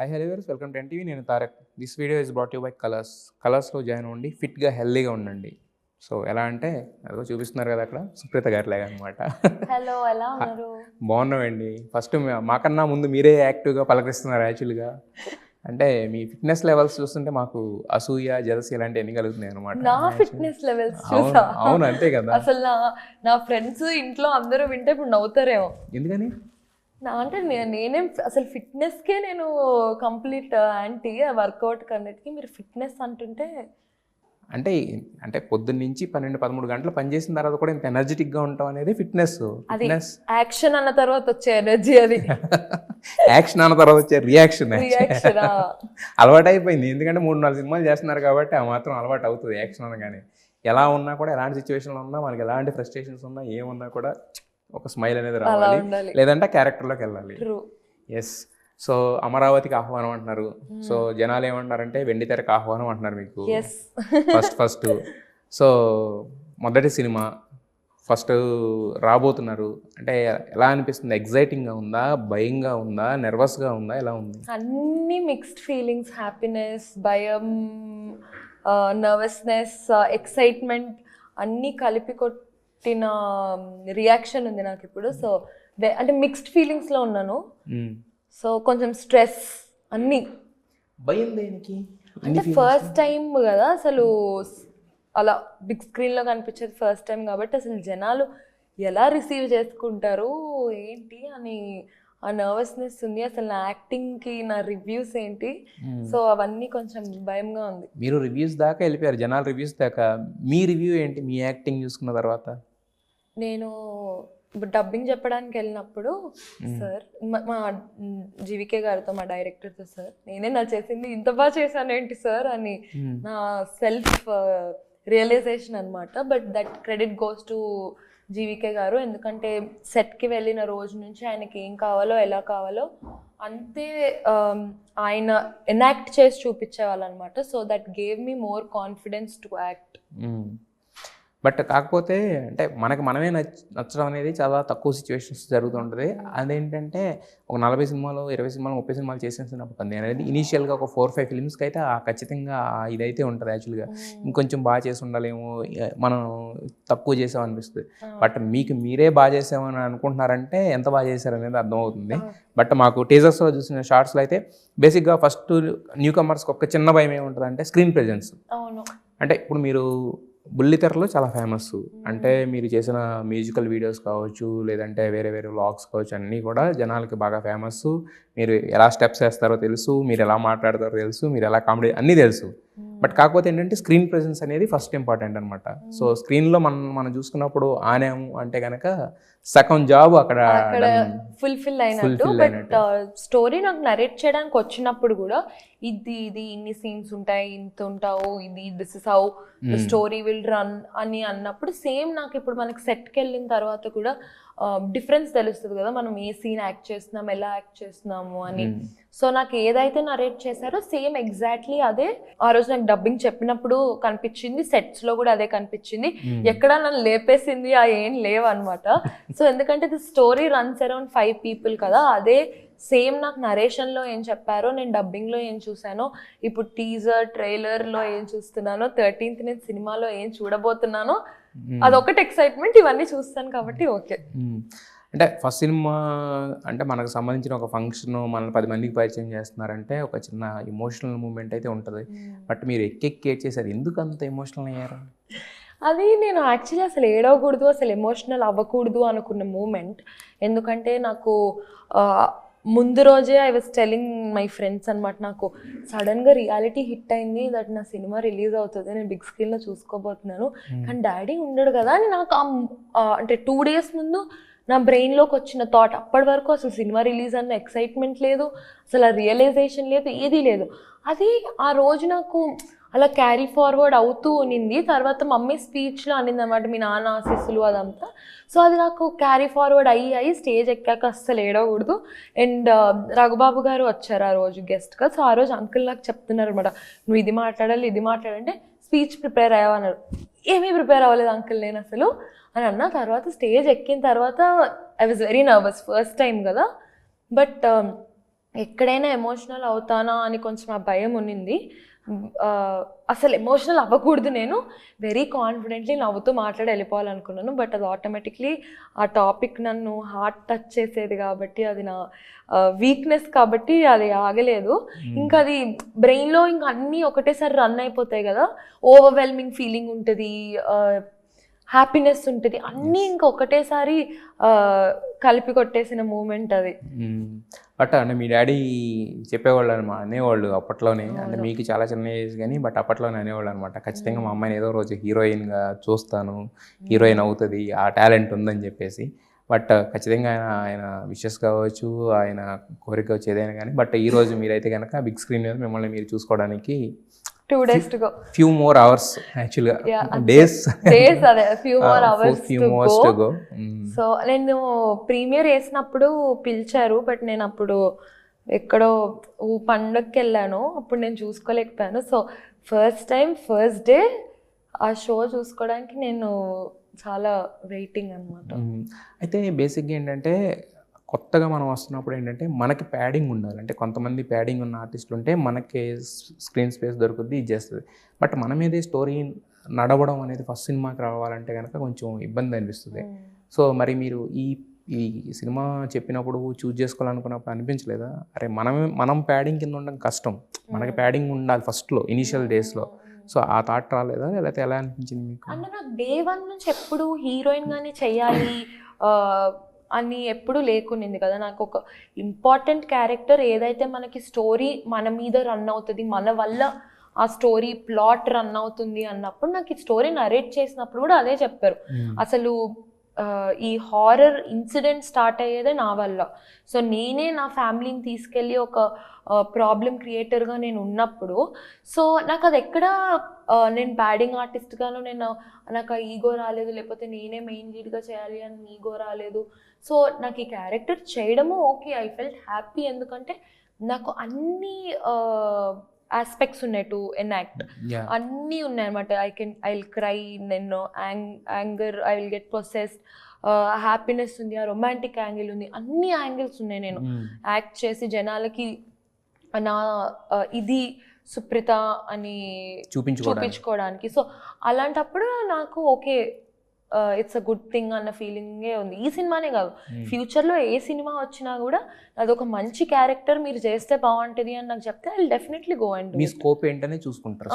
Hi hello viewers, welcome to NTV. నేను Tarak. This video is brought you by Colors. కలర్స్లో join అవ్వండి, ఫిట్గా హెల్దీగా ఉండండి. సో ఎలా అంటే అదిగో చూపిస్తున్నారు కదా అక్కడ సుప్రీత గారిలాగా అనమాట. హలో, ఎలా ఉన్నారు? బాగున్నామండి. ఫస్ట్ మాకన్నా ముందు మీరే యాక్టివ్గా పలకరిస్తున్నారు యాక్చువల్గా. అంటే మీ ఫిట్నెస్ లెవెల్స్ చూస్తుంటే మాకు అసూయ, జలసి ఇలాంటివి ఎన్ని కలుగుతున్నాయి అనమాట. నా ఫిట్నెస్ లెవెల్స్ అవును చూసా? అవును, అంతే కదా. అసలు నా ఫ్రెండ్స్ ఇంట్లో అందరూ వింటే ఇప్పుడు నవ్వుతారేమో. ఎందుకని? అంటే నేనేం అసలు ఫిట్నెస్కే నేను కంప్లీట్ యాంటీ. వర్కౌట్ కన్నిటికి మీరు ఫిట్నెస్ అంటుంటే అంటే అంటే పొద్దున్న నుంచి 12-13 గంటలు పనిచేసిన తర్వాత కూడా ఇంత ఎనర్జెటిక్గా ఉంటాం అనేది ఫిట్నెస్. అది యాక్షన్ అన్న తర్వాత వచ్చే ఎనర్జీ. అది యాక్షన్ అన్న తర్వాత వచ్చే రియాక్షన్. రియాక్షన్ అలవాటు అయిపోయింది, ఎందుకంటే 3-4 సినిమాలు చేస్తున్నారు కాబట్టి ఆ మాత్రం అలవాటు అవుతుంది. యాక్షన్ అనగానే ఎలా ఉన్నా కూడా, ఎలాంటి సిచ్యువేషన్లో ఉన్నా, మనకి ఎలాంటి ఫ్రస్ట్రేషన్స్ ఉన్నా, ఏమున్నా కూడా ఒక స్మైల్ అనేది రావాలి, లేదంటే క్యారెక్టర్లోకి వెళ్ళాలి. ఎస్. సో అమరావతికి ఆహ్వానం అంటున్నారు. సో జనాలు ఏమంటున్నారంటే వెండితెరకు ఆహ్వానం అంటున్నారు మీకు. ఫస్ట్ సో మొదటి సినిమా ఫస్ట్ రాబోతున్నారు అంటే ఎలా అనిపిస్తుంది? ఎగ్జైటింగ్గా ఉందా, భయంగా ఉందా, నర్వస్గా ఉందా, ఎలా ఉంది? అన్ని మిక్స్డ్ ఫీలింగ్స్, హ్యాపీనెస్, భయం, నర్వస్నెస్, ఎక్సైట్మెంట్ అన్నీ కలిపి కొట్టిన రియాక్షన్ ఉంది నాకు ఇప్పుడు. సో అంటే మిక్స్డ్ ఫీలింగ్స్లో ఉన్నాను. సో కొంచెం స్ట్రెస్ అన్నీ. భయం దేనికి అంటే ఫస్ట్ టైం కదా అసలు, అలా బిగ్ స్క్రీన్లో కనిపించేది ఫస్ట్ టైం కాబట్టి అసలు జనాలు ఎలా రిసీవ్ చేసుకుంటారు ఏంటి అని ఆ నర్వస్నెస్ ఉంది. అసలు నా యాక్టింగ్కి నా రివ్యూస్ ఏంటి, సో అవన్నీ కొంచెం భయంగా ఉంది. మీరు రివ్యూస్ దాకా వెళ్ళిపోయారు, జనాలు రివ్యూస్ దాకా. మీ రివ్యూ ఏంటి మీ యాక్టింగ్ చూసుకున్న తర్వాత? నేను ఇప్పుడు డబ్బింగ్ చెప్పడానికి వెళ్ళినప్పుడు సార్, మా జీవికే గారితో, మా డైరెక్టర్తో, సార్ నేనే నా చేసింది ఇంత బాగా చేశాను ఏంటి సార్ అని నా సెల్ఫ్ రియలైజేషన్ అనమాట. But that credit goes to GVK గారు. ఎందుకంటే సెట్కి వెళ్ళిన రోజు నుంచి ఆయనకి ఏం కావాలో, ఎలా కావాలో అంతే ఆయన ఎనాక్ట్ చేసి చూపించేవాళ్ళు అనమాట. So that gave me more confidence to act. But కాకపోతే అంటే మనమే నచ్చడం అనేది చాలా తక్కువ సిచ్యువేషన్స్ జరుగుతుంటుంది. అదేంటంటే ఒక 40 సినిమాలు, 20 సినిమాలు, 30 సినిమాలు చేసేసినప్పుడు అనేది ఇనీషియల్గా ఒక 4-5 ఫిల్మ్స్కి అయితే ఖచ్చితంగా ఇదైతే ఉంటుంది యాక్చువల్గా. ఇంకొంచెం బాగా చేసి ఉండాలేమో, మనం తక్కువ చేసాం అనిపిస్తుంది. బట్ మీకు మీరే బాగా చేసామని అనుకుంటున్నారంటే ఎంత బాగా చేశారు అనేది అర్థమవుతుంది. బట్ మాకు టీజర్స్లో చూసిన షార్ట్స్లో అయితే బేసిక్గా ఫస్ట్ న్యూ కమర్స్కి ఒక చిన్న భయం ఏముంటుంది అంటే స్క్రీన్ ప్రెజెన్స్. అంటే ఇప్పుడు మీరు బుల్లితెరలో చాలా ఫేమస్. అంటే మీరు చేసిన మ్యూజికల్ వీడియోస్ కావచ్చు, లేదంటే వేరే వేరే వ్లాగ్స్ కావచ్చు, అన్నీ కూడా జనాలకి బాగా ఫేమస్. మీరు ఎలా స్టెప్స్ వేస్తారో తెలుసు, మీరు ఎలా మాట్లాడతారో తెలుసు, మీరు ఎలా కామెడీ అన్నీ తెలుసు. బట్ కాకపోతే ఏంటంటే స్క్రీన్ ప్రెజెన్స్ అనేది ఫస్ట్ ఇంపార్టెంట్ అనమాట. సో స్క్రీన్లో మనం చూసుకున్నప్పుడు ఆనాము అంటే కనుక సగం జాబ్ అక్కడ ఫుల్ఫిల్ అయినట్టు. బట్ స్టోరీ నాకు నరేట్ చేయడానికి వచ్చినప్పుడు కూడా ఇది ఇన్ని సీన్స్ ఉంటాయి, ఇంత ఉంటావు, this is how the story will run అని అన్నప్పుడు సేమ్ నాకు ఇప్పుడు మనకి సెట్కి వెళ్ళిన తర్వాత కూడా డిఫరెన్స్ తెలుస్తుంది కదా, మనం ఏ సీన్ యాక్ట్ చేస్తున్నాం, ఎలా యాక్ట్ చేస్తున్నాము అని. సో నాకు ఏదైతే నరేట్ చేశారో సేమ్ ఎగ్జాక్ట్లీ అదే ఆ రోజు నాకు డబ్బింగ్ చెప్పినప్పుడు కనిపించింది, సెట్స్లో కూడా అదే కనిపించింది. ఎక్కడ నన్ను లేపేసింది ఏం లేవు అనమాట. సో ఎందుకంటే the story runs around 5 people కదా, అదే సేమ్ నాకు నరేషన్లో ఏం చెప్పారో, నేను డబ్బింగ్లో ఏం చూసానో, ఇప్పుడు టీజర్ ట్రైలర్లో ఏం చూస్తున్నానో, 13th నేను సినిమాలో ఏం చూడబోతున్నానో, అదొకటి ఎక్సైట్మెంట్. ఇవన్నీ చూస్తాను కాబట్టి ఓకే. అంటే ఫస్ట్ సినిమా అంటే మనకు సంబంధించిన ఒక ఫంక్షన్, మనల్ని 10 మందికి పరిచయం చేస్తున్నారంటే ఒక చిన్న ఎమోషనల్ మూమెంట్ అయితే ఉంటుంది. బట్ మీరు ఎక్కి చేశారు, ఎందుకు అంత ఎమోషనల్ అయ్యారు? అది నేను యాక్చువల్లీ అసలు ఏడవకూడదు, అసలు ఎమోషనల్ అవ్వకూడదు అనుకున్న మూమెంట్. ఎందుకంటే నాకు ముందు రోజే I was telling my friends అనమాట, నాకు సడన్గా రియాలిటీ హిట్ అయింది దట్ నా సినిమా రిలీజ్ అవుతుంది, నేను బిగ్ స్క్రీన్లో చూసుకోబోతున్నాను, కానీ డాడీ ఉండడు కదా అని నాకు అంటే 2 days ముందు నా బ్రెయిన్లోకి వచ్చిన థాట్. అప్పటి వరకు అసలు సినిమా రిలీజ్ అన్న ఎక్సైట్మెంట్ లేదు, అసలు ఆ రియలైజేషన్ లేదు, ఏదీ లేదు. అది ఆ రోజు నాకు అలా క్యారీ ఫార్వర్డ్ అవుతూ ఉన్నింది. తర్వాత మమ్మీ స్పీచ్లో అనింది అనమాట, మీ నాన్న ఆశీస్సులు అదంతా. సో అది నాకు క్యారీ ఫార్వర్డ్ అయ్యి స్టేజ్ ఎక్కాక అస్సలు ఏడవకూడదు. అండ్ రఘుబాబు గారు వచ్చారు ఆ రోజు గెస్ట్గా. సో ఆ రోజు అంకుల్ నాకు చెప్తున్నారు అనమాట, నువ్వు ఇది మాట్లాడాలి, ఇది మాట్లాడంటే స్పీచ్ ప్రిపేర్ అయ్యావన్నారు. ఏమీ ప్రిపేర్ అవ్వలేదు అంకుల్ నేను అసలు అని అన్న. తర్వాత స్టేజ్ ఎక్కిన తర్వాత I was very nervous, first time కదా. బట్ ఎక్కడైనా ఎమోషనల్ అవుతానా అని కొంచెం ఆ భయం ఉన్నింది. అసలు ఎమోషనల్ అవ్వకూడదు, నేను వెరీ కాన్ఫిడెంట్లీ నవ్వుతూ మాట్లాడి వెళ్ళిపోవాలనుకున్నాను. బట్ అది ఆటోమేటిక్లీ ఆ టాపిక్ నన్ను హార్ట్ టచ్ చేసేది కాబట్టి, అది నా వీక్నెస్ కాబట్టి అది ఆగలేదు. ఇంకా అది బ్రెయిన్లో ఇంకా అన్నీ ఒకటేసారి రన్ అయిపోతాయి కదా, ఓవర్వెల్మింగ్ ఫీలింగ్ ఉంటుంది, హ్యాపీనెస్ ఉంటుంది, అన్నీ ఇంకా ఒకటేసారి కలిపి కొట్టేసిన మూమెంట్ అది. బట్ అంటే మీ డాడీ చెప్పేవాళ్ళు అనమాట, అనేవాళ్ళు అప్పట్లోనే, అంటే మీకు చాలా చిన్న ఏజ్ కానీ బట్ అప్పట్లోనే అనేవాళ్ళు అనమాట, ఖచ్చితంగా మా అమ్మాయిని ఏదో రోజు హీరోయిన్గా చూస్తాను, హీరోయిన్ అవుతుంది, ఆ టాలెంట్ ఉందని చెప్పేసి. బట్ ఖచ్చితంగా ఆయన విషెస్ కావచ్చు, ఆయన కోరిక కావచ్చు, ఏదైనా కానీ. బట్ ఈరోజు మీరైతే కనుక బిగ్ స్క్రీన్ మీద మిమ్మల్ని మీరు చూసుకోవడానికి 2 days to go. Few more hours actually. Days అదే few more hours to go. So నేను ప్రీమియర్ వేసినప్పుడు పిలిచారు, బట్ నేను అప్పుడు ఎక్కడో పండగకి వెళ్ళాను, అప్పుడు నేను చూసుకోలేకపోయాను. సో ఫస్ట్ డే ఆ షో చూసుకోవడానికి నేను చాలా వెయిటింగ్ అనమాట. అయితే బేసిక్గా ఏంటంటే కొత్తగా మనం వస్తున్నప్పుడు ఏంటంటే మనకి ప్యాడింగ్ ఉండాలి. అంటే కొంతమంది ప్యాడింగ్ ఉన్న ఆర్టిస్టులు ఉంటే మనకి స్క్రీన్ స్పేస్ దొరుకుద్ది, ఇది చేస్తుంది. బట్ మన మీదే స్టోరీ నడవడం అనేది ఫస్ట్ సినిమాకి రావాలంటే కనుక కొంచెం ఇబ్బంది అనిపిస్తుంది. సో మరి మీరు ఈ సినిమా చెప్పినప్పుడు చూజ్ చేసుకోవాలనుకున్నప్పుడు అనిపించలేదా, అరే మనం ప్యాడింగ్ కింద ఉండడం కష్టం, మనకి ప్యాడింగ్ ఉండాలి ఫస్ట్లో ఇనీషియల్ డేస్లో? సో ఆ థాట్ రాలేదా, లేకపోతే ఎలా అనిపించింది మీకు? అంటే నాకు డే 1 నుంచి ఎప్పుడు హీరోయిన్గానే చెయ్యాలి అని ఎప్పుడు లేకునింది కదా. నాకు ఒక ఇంపార్టెంట్ క్యారెక్టర్ ఏదైతే మనకి స్టోరీ మన మీద రన్ అవుతుంది, మన వల్ల ఆ స్టోరీ ప్లాట్ రన్ అవుతుంది అన్నప్పుడు, నాకు ఈ స్టోరీ నరేట్ చేసినప్పుడు కూడా అదే చెప్పారు. అసలు ఈ హారర్ ఇన్సిడెంట్ స్టార్ట్ అయ్యేదే నా వల్ల. సో నేనే నా ఫ్యామిలీని తీసుకెళ్ళి ఒక ప్రాబ్లం క్రియేటర్గా నేను ఉన్నప్పుడు, సో నాకు అది ఎక్కడ నేను ప్యాడింగ్ ఆర్టిస్ట్గాను నాకు ఆ ఈగో రాలేదు, లేకపోతే నేనే మెయిన్ లీడ్గా చేయాలి అని ఈగో రాలేదు. సో నాకు ఈ క్యారెక్టర్ చేయడము ఓకే, ఐ ఫెల్ట్ హ్యాపీ, ఎందుకంటే నాకు అన్ని ఆస్పెక్ట్స్ ఉన్నాయి టు ఎనాక్ట్, అన్నీ ఉన్నాయి అనమాట. ఐ విల్ క్రై, నేను anger, I will get processed, happiness ఉంది, ఆ రొమాంటిక్ యాంగిల్ ఉంది, అన్ని యాంగిల్స్ ఉన్నాయి నేను యాక్ట్ చేసి జనాలకి నా ఇది సుప్రీత అని చూపించుకోవడానికి. సో అలాంటప్పుడు నాకు okay, it's a good thing అన్న ఫీలింగే ఉంది. ఈ సినిమానే కాదు, ఫ్యూచర్లో ఏ సినిమా వచ్చినా కూడా అదొక మంచి క్యారెక్టర్ మీరు చేస్తే బాగుంటుంది అని నాకు చెప్తే I definitely go and me scope ఏంటనే చూసుకుంటారు.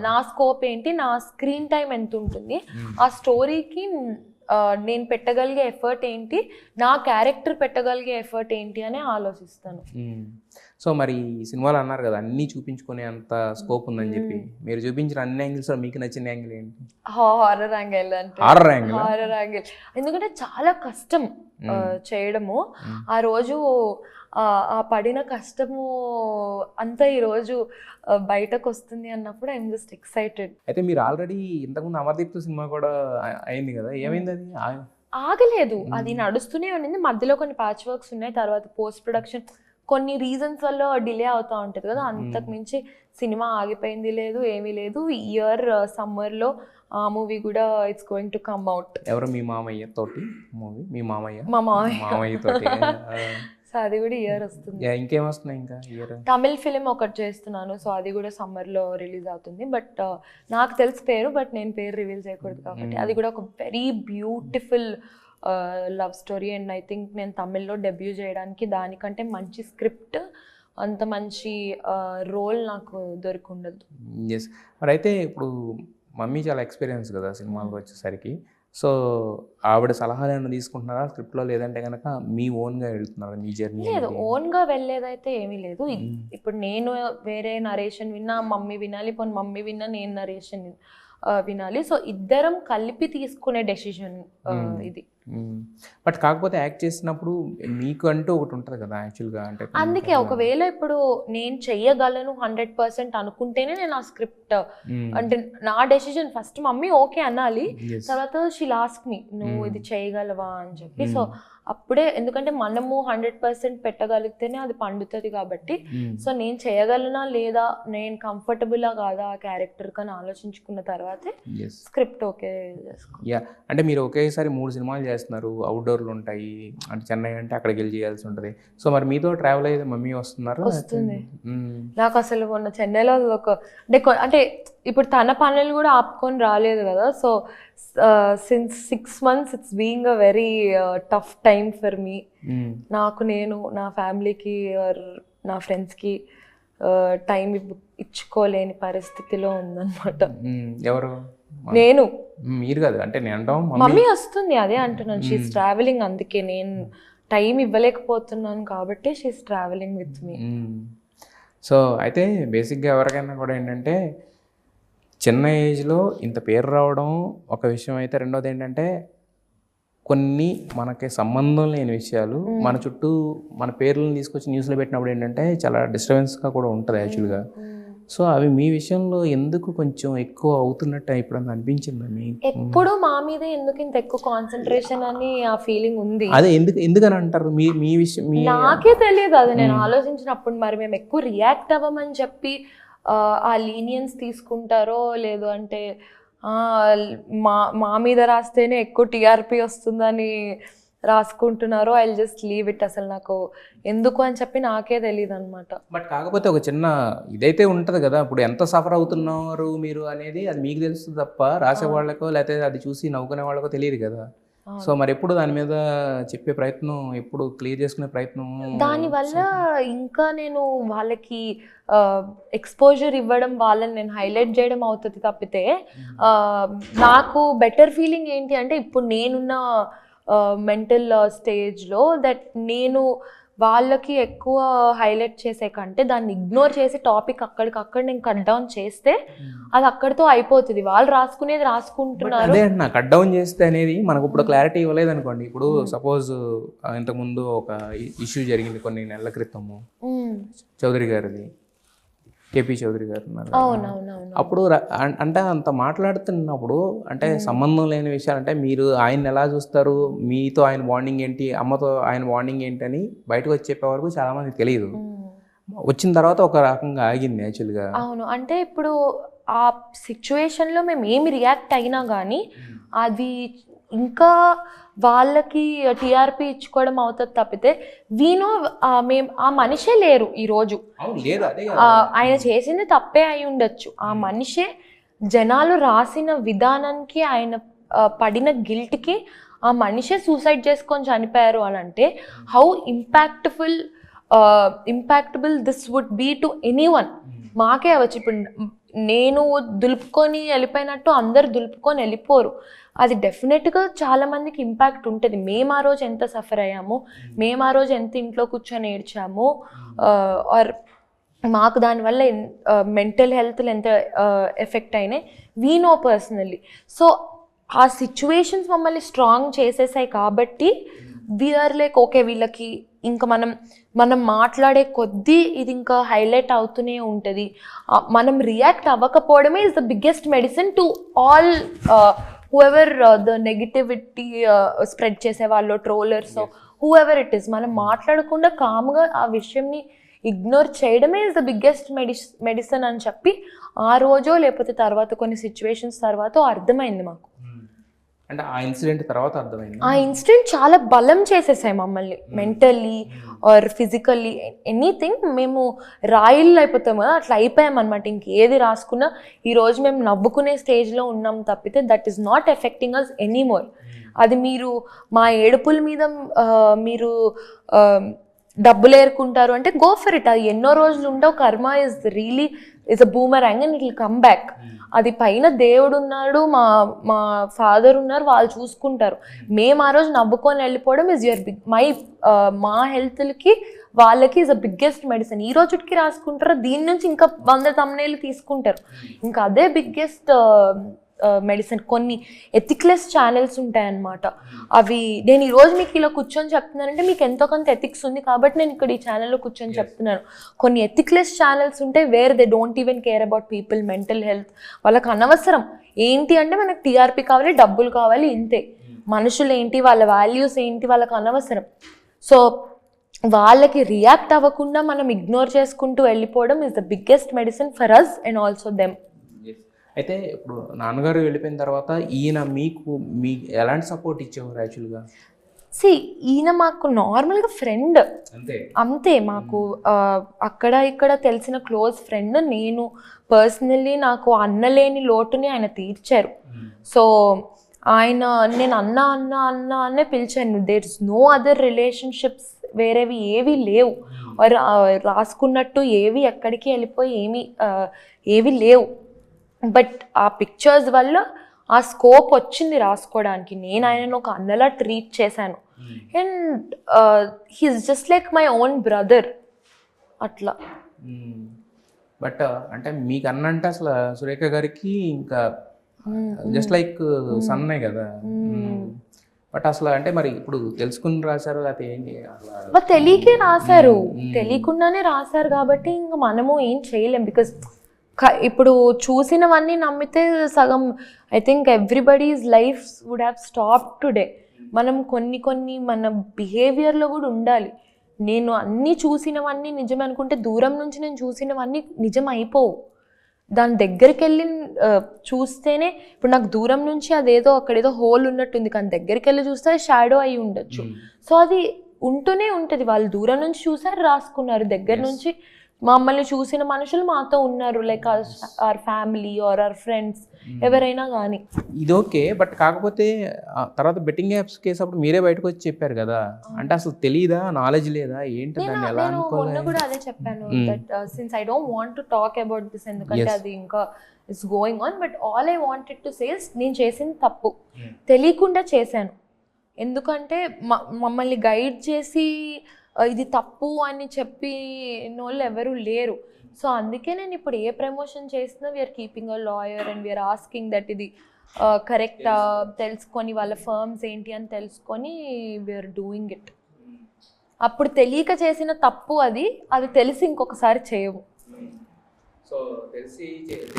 నా స్కోప్ ఏంటి, నా స్క్రీన్ టైం ఎంత ఉంటుంది, ఆ స్టోరీకి నేను పెట్టగలిగే ఎఫర్ట్ ఏంటి, నా క్యారెక్టర్ పెట్టగలిగే ఎఫర్ట్ ఏంటి అని ఆలోచిస్తాను. సో మరి ఈ సినిమాలో అన్నారు కదా అన్నీ చూపించుకునే అంత స్కోప్ ఉందని చెప్పి, మీరు చూపించిన అన్ని యాంగిల్స్ మీకు నచ్చిన యాంగిల్ ఏంటి? Horror angle. అంటే హారర్ యాంగిల్ ఎందుకంటే చాలా కష్టం చేయడము. ఆ రోజు ఆ పడిన కష్టము అంతా ఈరోజు బయటకు వస్తుంది అన్నప్పుడు ఐఎమ్ జస్ట్ ఎక్సైటెడ్. అయితే మీరు ఆల్రెడీ ఇంతకుముందు అమర్దీప్తో సినిమా కూడా అయింది కదా, ఏమైంది అది? ఆగలేదు, అది నడుస్తూనే ఉన్నింది. మధ్యలో కొన్ని ప్యాచ్ వర్క్స్ ఉన్నాయి, తర్వాత పోస్ట్ ప్రొడక్షన్ కొన్ని రీజన్స్ వల్ల డిలే అవుతూ ఉంటుంది కదా, అంతకు మించి సినిమా ఆగిపోయింది లేదు, ఏమీ లేదు. ఈ ఇయర్ సమ్మర్లో ఆ మూవీ కూడా it's going to come out. ఎవరు? మీ మామయ్య తోటి మూవీ? మీ మామయ్య? మా మామయ్య తోటి. సో అది కూడా ఇయర్ వస్తుంది. ఇంకేం వస్తున్నాయి ఇంకా ఇయర్? తమిళ్ ఫిలిం ఒకటి చేస్తున్నాను, సో అది కూడా సమ్మర్లో రిలీజ్ అవుతుంది. బట్ నాకు తెలిసి పేరు, బట్ నేను పేరు రివీల్ చేయకూడదు కాబట్టి, అది కూడా ఒక very beautiful love story. And I think నేను తమిళ్లో డెబ్యూ చేయడానికి దానికంటే మంచి స్క్రిప్ట్, అంత మంచి రోల్ నాకు దొరికి ఉండదు. ఎస్. మరి అయితే ఇప్పుడు మమ్మీ చాలా ఎక్స్పీరియన్స్ కదా సినిమాలకు వచ్చేసరికి, సో ఆవిడ సలహాలు ఏమైనా తీసుకుంటున్నారా స్క్రిప్ట్లో, లేదంటే కనుక మీ ఓన్గా వెళ్తున్నారా మీ జర్నీ? లేదు, ఓన్గా వెళ్ళేదైతే ఏమీ లేదు. ఇప్పుడు నేను వేరే నరేషన్ విన్నా మమ్మీ వినాలి, పోనీ మమ్మీ విన్నా నేను నరేషన్ వినాలి. సో ఇద్దరం కలిపి తీసుకునే డెసిషన్ ఇది. బట్ కాకపోతే యాక్ట్ చేసినప్పుడు మీకు అంటూ ఒకటి ఉంటుంది కదా యాక్చువల్గా, అంటే అందుకే ఒకవేళ ఇప్పుడు నేను చెయ్యగలను 100% అనుకుంటేనే నేను ఆ స్క్రిప్ట్, అంటే నా డెసిషన్ ఫస్ట్ మమ్మీ ఓకే అనాలి, తర్వాత షీల్ ఆస్క్ మీ నువ్వు ఇది చేయగలవా అని చెప్పి. సో అప్పుడే, ఎందుకంటే మనము 100% పెట్టగలిగితేనే అది పండుతుంది కాబట్టి. సో నేను చేయగలనా లేదా, నేను కంఫర్టబుల్లా కాదా ఆ క్యారెక్టర్ కానీ ఆలోచించుకున్న తర్వాతే స్క్రిప్ట్ ఓకే చేసుకో. యా, అంటే మీరు ఒకేసారి 3 సినిమాలు చేస్తున్నారు, అవుట్డోర్లు ఉంటాయి, అంటే చెన్నై అంటే అక్కడికి వెళ్ళి చేయాల్సి ఉంటుంది. సో మరి మీతో ట్రావెల్ అయ్యేది మమ్మీ వస్తున్నారు? వస్తుంది. నాకు అసలు మొన్న చెన్నైలో అంటే ఇప్పుడు తన పనులు కూడా ఆపుకొని రాలేదు కదా. So since 6 months it's being a very tough time for me. నాకు నేను నా ఫ్యామిలీకి నా ఫ్రెండ్స్కి టైం ఇచ్చుకోలేని పరిస్థితిలో ఉందన్నమాట. ఎవరు? నేను. మీరు కాదు, అంటే నేను అంటాం మమ్మీ వస్తుంది, అదే అంటున్నాను. షీఈస్ ట్రావెలింగ్, అందుకే నేను టైం ఇవ్వలేకపోతున్నాను కాబట్టి she's travelling with me. So అయితే బేసిక్గా ఎవరికైనా కూడా ఏంటంటే చిన్న ఏజ్లో ఇంత పేరు రావడం ఒక విషయం అయితే, రెండోది ఏంటంటే కొన్ని మనకి సంబంధం లేని విషయాలు మన చుట్టూ మన పేర్లను తీసుకొచ్చి న్యూస్లో పెట్టినప్పుడు ఏంటంటే చాలా డిస్టర్బెన్స్గా కూడా ఉంటుంది యాక్చువల్గా. సో అవి మీ విషయంలో ఎందుకు కొంచెం ఎక్కువ అవుతున్నట్టు ఇప్పుడు అనిపించింది మీకు? ఎప్పుడు మా మీద ఎందుకు ఇంత ఎక్కువ కాన్సన్ట్రేషన్ అని ఆ ఫీలింగ్ ఉంది. అదే ఎందుకని అంటారు? మీ విషయం నాకే తెలియదు అది. నేను ఆలోచించినప్పుడు మరి మేము ఎక్కువ రియాక్ట్ అవ్వమని చెప్పి ఆ లీనియన్స్ తీసుకుంటారో లేదు అంటే మా మీద రాస్తేనే ఎక్కువ టీఆర్పీ వస్తుందని రాసుకుంటున్నారో, ఐ జస్ట్ లీవ్ ఇట్. అసలు నాకు ఎందుకు అని చెప్పి నాకే తెలియదు అనమాట. బట్ కాకపోతే ఒక చిన్న ఇదైతే ఉంటుంది కదా, ఇప్పుడు ఎంత సఫర్ అవుతున్నారు మీరు అనేది అది మీకు తెలుస్తుంది తప్ప రాసే వాళ్ళకో లేకపోతే అది చూసి నవ్వుకునే వాళ్ళకో తెలియదు కదా. సో మరి ఎప్పుడు దాని మీద చెప్పే ప్రయత్నం, ఎప్పుడు క్లియర్ చేసుకునే ప్రయత్నం? దానివల్ల ఇంకా నేను వాళ్ళకి ఎక్స్పోజర్ ఇవ్వడం, వాళ్ళని నేను హైలైట్ చేయడం అవుతుంది తప్పితే నాకు బెటర్ ఫీలింగ్ ఏంటి అంటే ఇప్పుడు నేనున్న మెంటల్ స్టేజ్లో దట్ నేను వాళ్ళకి ఎక్కువ హైలైట్ చేసే కంటే దాన్ని ఇగ్నోర్ చేసి టాపిక్ అక్కడికక్కడ నేను కట్ డౌన్ చేస్తే అది అక్కడితో అయిపోతుంది. వాళ్ళు రాసుకునేది రాసుకుంటున్నారు. అదే అంటున్నా, కట్ డౌన్ చేస్తే అనేది మనకు ఇప్పుడు క్లారిటీ ఇవ్వలేదు అనుకోండి. ఇప్పుడు సపోజ్ ఇంతకుముందు ఒక ఇష్యూ జరిగింది కొన్ని నెలల క్రితము, చౌదరి గారిది, కేపీ చౌదరి గారు ఉన్నారు. అప్పుడు అంటే అంత మాట్లాడుతున్నప్పుడు అంటే సంబంధం లేని విషయాలు, అంటే మీరు ఆయన ఎలా చూస్తారు, మీతో ఆయన బాండింగ్ ఏంటి, అమ్మతో ఆయన బాండింగ్ ఏంటి అని బయటకు వచ్చి చెప్పే వరకు చాలా మందికి తెలియదు. వచ్చిన తర్వాత ఒక రకంగా ఆగింది యాక్చువల్గా. అవును, అంటే ఇప్పుడు ఆ సిచ్యువేషన్లో మేము ఏమి రియాక్ట్ అయినా కానీ అది ఇంకా వాళ్ళకి టీఆర్పీ ఇచ్చుకోవడం అవుతుంది తప్పితే వీనో మేము ఆ మనిషే లేరు ఈరోజు. ఆయన చేసింది తప్పే అయి ఉండొచ్చు, ఆ మనిషే జనాలు రాసిన విధానానికి ఆయన పడిన గిల్ట్కి ఆ మనిషే సూసైడ్ చేసుకొని చనిపోయారు అని అంటే how impactable this would be to anyone. మాకే అవ్వచ్చు. ఇప్పుడు నేను దులుపుకొని వెళ్ళిపోయినట్టు అందరు దులుపుకొని వెళ్ళిపోరు. అది డెఫినెట్గా చాలా మందికి ఇంపాక్ట్ ఉంటుంది. మేము ఆ రోజు ఎంత సఫర్ అయ్యామో, మేము ఆ రోజు ఎంత ఇంట్లో కూర్చొని ఏడ్చామో, ఆర్ మాకు దానివల్ల మెంటల్ హెల్త్లు ఎంత ఎఫెక్ట్ అయినాయి వీ నో పర్సనల్లీ. సో ఆ సిచ్యువేషన్స్ మమ్మల్ని స్ట్రాంగ్ చేసేసాయి కాబట్టి వీఆర్ లైక్ ఓకే, వీళ్ళకి ఇంకా మనం మాట్లాడే కొద్దీ ఇది ఇంకా హైలైట్ అవుతూనే ఉంటుంది. మనం రియాక్ట్ అవ్వకపోవడమే is the biggest medicine to all whoever the negativity spread చేసే వాళ్ళు, ట్రోలర్స్, హూఎవర్ ఇట్ ఈస్. మనం మాట్లాడకుండా కామ్గా ఆ విషయంని ఇగ్నోర్ చేయడమే ఇస్ ద బిగ్గెస్ట్ మెడిసిన్ అని చెప్పి ఆ రోజో లేకపోతే తర్వాత కొన్ని సిచ్యువేషన్స్ తర్వాత అర్థమైంది మాకు. అంటే ఆ ఇన్సిడెంట్ తర్వాత అర్థమైంది. ఆ ఇన్సిడెంట్ చాలా బలం చేసేసాయి మమ్మల్ని, మెంటల్లీ ఆర్ ఫిజికల్లీ, ఎనీథింగ్. మేము రాయిల్ అయిపోతాము కదా, అట్లా అయిపోయామన్నమాట. ఇంకేది రాసుకున్నా ఈరోజు మేము నవ్వుకునే స్టేజ్లో ఉన్నాం తప్పితే that is not affecting us anymore. అది మీరు మా ఏడుపుల మీద మీరు డబ్బులు ఏరుకుంటారు అంటే గో ఫర్ ఇట్. అది ఎన్నో రోజులు ఉండవు. కర్మ is a boomerang and it will come back. అది పైన దేవుడు ఉన్నాడు, మా ఫాదర్ ఉన్నారు, వాళ్ళు చూసుకుంటారు. మేము ఆ రోజు నవ్వుకొని వెళ్ళిపోవడం ఇస్ యువర్ మా హెల్త్లకి వాళ్ళకి ఇస్ అ బిగ్గెస్ట్ మెడిసిన్. ఈ రోజుకి రాసుకుంటారు, దీని నుంచి ఇంకా 100 thumbnails తీసుకుంటారు. ఇంకా అదే బిగ్గెస్ట్ మెడిసిన్. కొన్ని ఎథిక్లెస్ ఛానల్స్ ఉంటాయన్నమాట. అవి నేను ఈరోజు మీకు ఇలా కూర్చొని చెప్తున్నానంటే మీకు ఎంతో కొంత ఎథిక్స్ ఉంది కాబట్టి నేను ఇక్కడ ఈ ఛానల్లో కూర్చొని చెప్తున్నాను. కొన్ని ఎథిక్లెస్ ఛానల్స్ ఉంటాయి where they don't even care about people mental health. వాళ్ళకి అనవసరం ఏంటి అంటే మనకు టీఆర్పీ కావాలి, డబ్బులు కావాలి, ఇంతే. మనుషులు ఏంటి, వాళ్ళ వాల్యూస్ ఏంటి వాళ్ళకి అనవసరం. సో వాళ్ళకి రియాక్ట్ అవ్వకుండా మనం ఇగ్నోర్ చేసుకుంటూ వెళ్ళిపోవడం is the biggest medicine for us and also them. అయితే ఇప్పుడు నాన్నగారు వెళ్ళిపోయిన తర్వాత ఈయన మీ ఎలాంటి సపోర్ట్ ఇచ్చేవారు యాక్చువల్గా? ఈయన మాకు నార్మల్గా ఫ్రెండ్ అంతే. మాకు అక్కడ ఇక్కడ తెలిసిన క్లోజ్ ఫ్రెండ్. నేను పర్సనల్లీ నాకు అన్నలేని లోటుని ఆయన తీర్చారు. సో ఆయన నేను అన్న అనే పిలిచాను. There is no other relationships, వేరేవి ఏవి లేవు. రాసుకున్నట్టు ఏవి ఎక్కడికి వెళ్ళిపోయి ఏవి లేవు. బట్ ఆ పిక్చర్స్ వల్ల ఆ స్కోప్ వచ్చింది రాసుకోవడానికి. నేను ఆయనను ఒక అన్నలా ట్రీట్ చేశాను. And he's just like my own brother అట్లా. బట్ అంటే మీకు అన్నంటే అసలు సురేఖ గారికి ఇంకా జస్ట్ లైక్ సన్నే కదా. బట్ అసలు అంటే మరి ఇప్పుడు తెలుసుకుని రాశారు లేకపోతే ఏంటి? తెలియకే రాశారు, తెలియకుండానే రాశారు కాబట్టి ఇంకా మనము ఏం చేయలేం. బికాస్ ఇప్పుడు చూసినవన్నీ నమ్మితే సగం I think everybody's life would have stop today. మనం కొన్ని మన బిహేవియర్లో కూడా ఉండాలి. నేను అన్నీ చూసినవన్నీ నిజం అనుకుంటే దూరం నుంచి నేను చూసినవన్నీ నిజం అయిపోవు. దాని దగ్గరికి వెళ్ళి చూస్తేనే, ఇప్పుడు నాకు దూరం నుంచి అదేదో అక్కడేదో హోల్ ఉన్నట్టుంది, కానీ దగ్గరికి వెళ్ళి చూస్తే షాడో అయి ఉండొచ్చు. సో అది ఉంటూనే ఉంటుంది. వాళ్ళు దూరం నుంచి చూసారు, రాసుకున్నారు. దగ్గర నుంచి మమ్మల్ని చూసిన మనుషులు మాతో ఉన్నారు, like our family or our friends, ఎవరైనా కానీ. ఇది ఓకే. బట్ కాకపోతే తర్వాత బెట్టింగ్ యాప్స్ కేసు అప్పుడు మీరే బయటకు వచ్చి చెప్పారు కదా, అంటే అసలు తెలీదా, నాలెడ్జ్ లేదా ఏంటి? దాన్ని ఎలా అనుకోవాలి? నేను కూడా అదే చెప్పాను, that since I don't want to talk about this, ఎందుకంటే అది ఇంకా it's going on. But all I wanted to say నేను చేసింది తప్పు, తెలియకుండా చేశాను. ఎందుకంటే మమ్మల్ని గైడ్ చేసి ఇది తప్పు అని చెప్పి వాళ్ళు ఎవరు లేరు. సో అందుకే నేను ఇప్పుడు ఏ ప్రమోషన్ చేసినా we're keeping a lawyer and we're asking that ఇది కరెక్టా తెలుసుకొని, వాళ్ళ ఫర్మ్స్ ఏంటి అని తెలుసుకొని వీఆర్ డూయింగ్ ఇట్. అప్పుడు తెలియక చేసిన తప్పు అది తెలిసి ఇంకొకసారి చేయవు. సో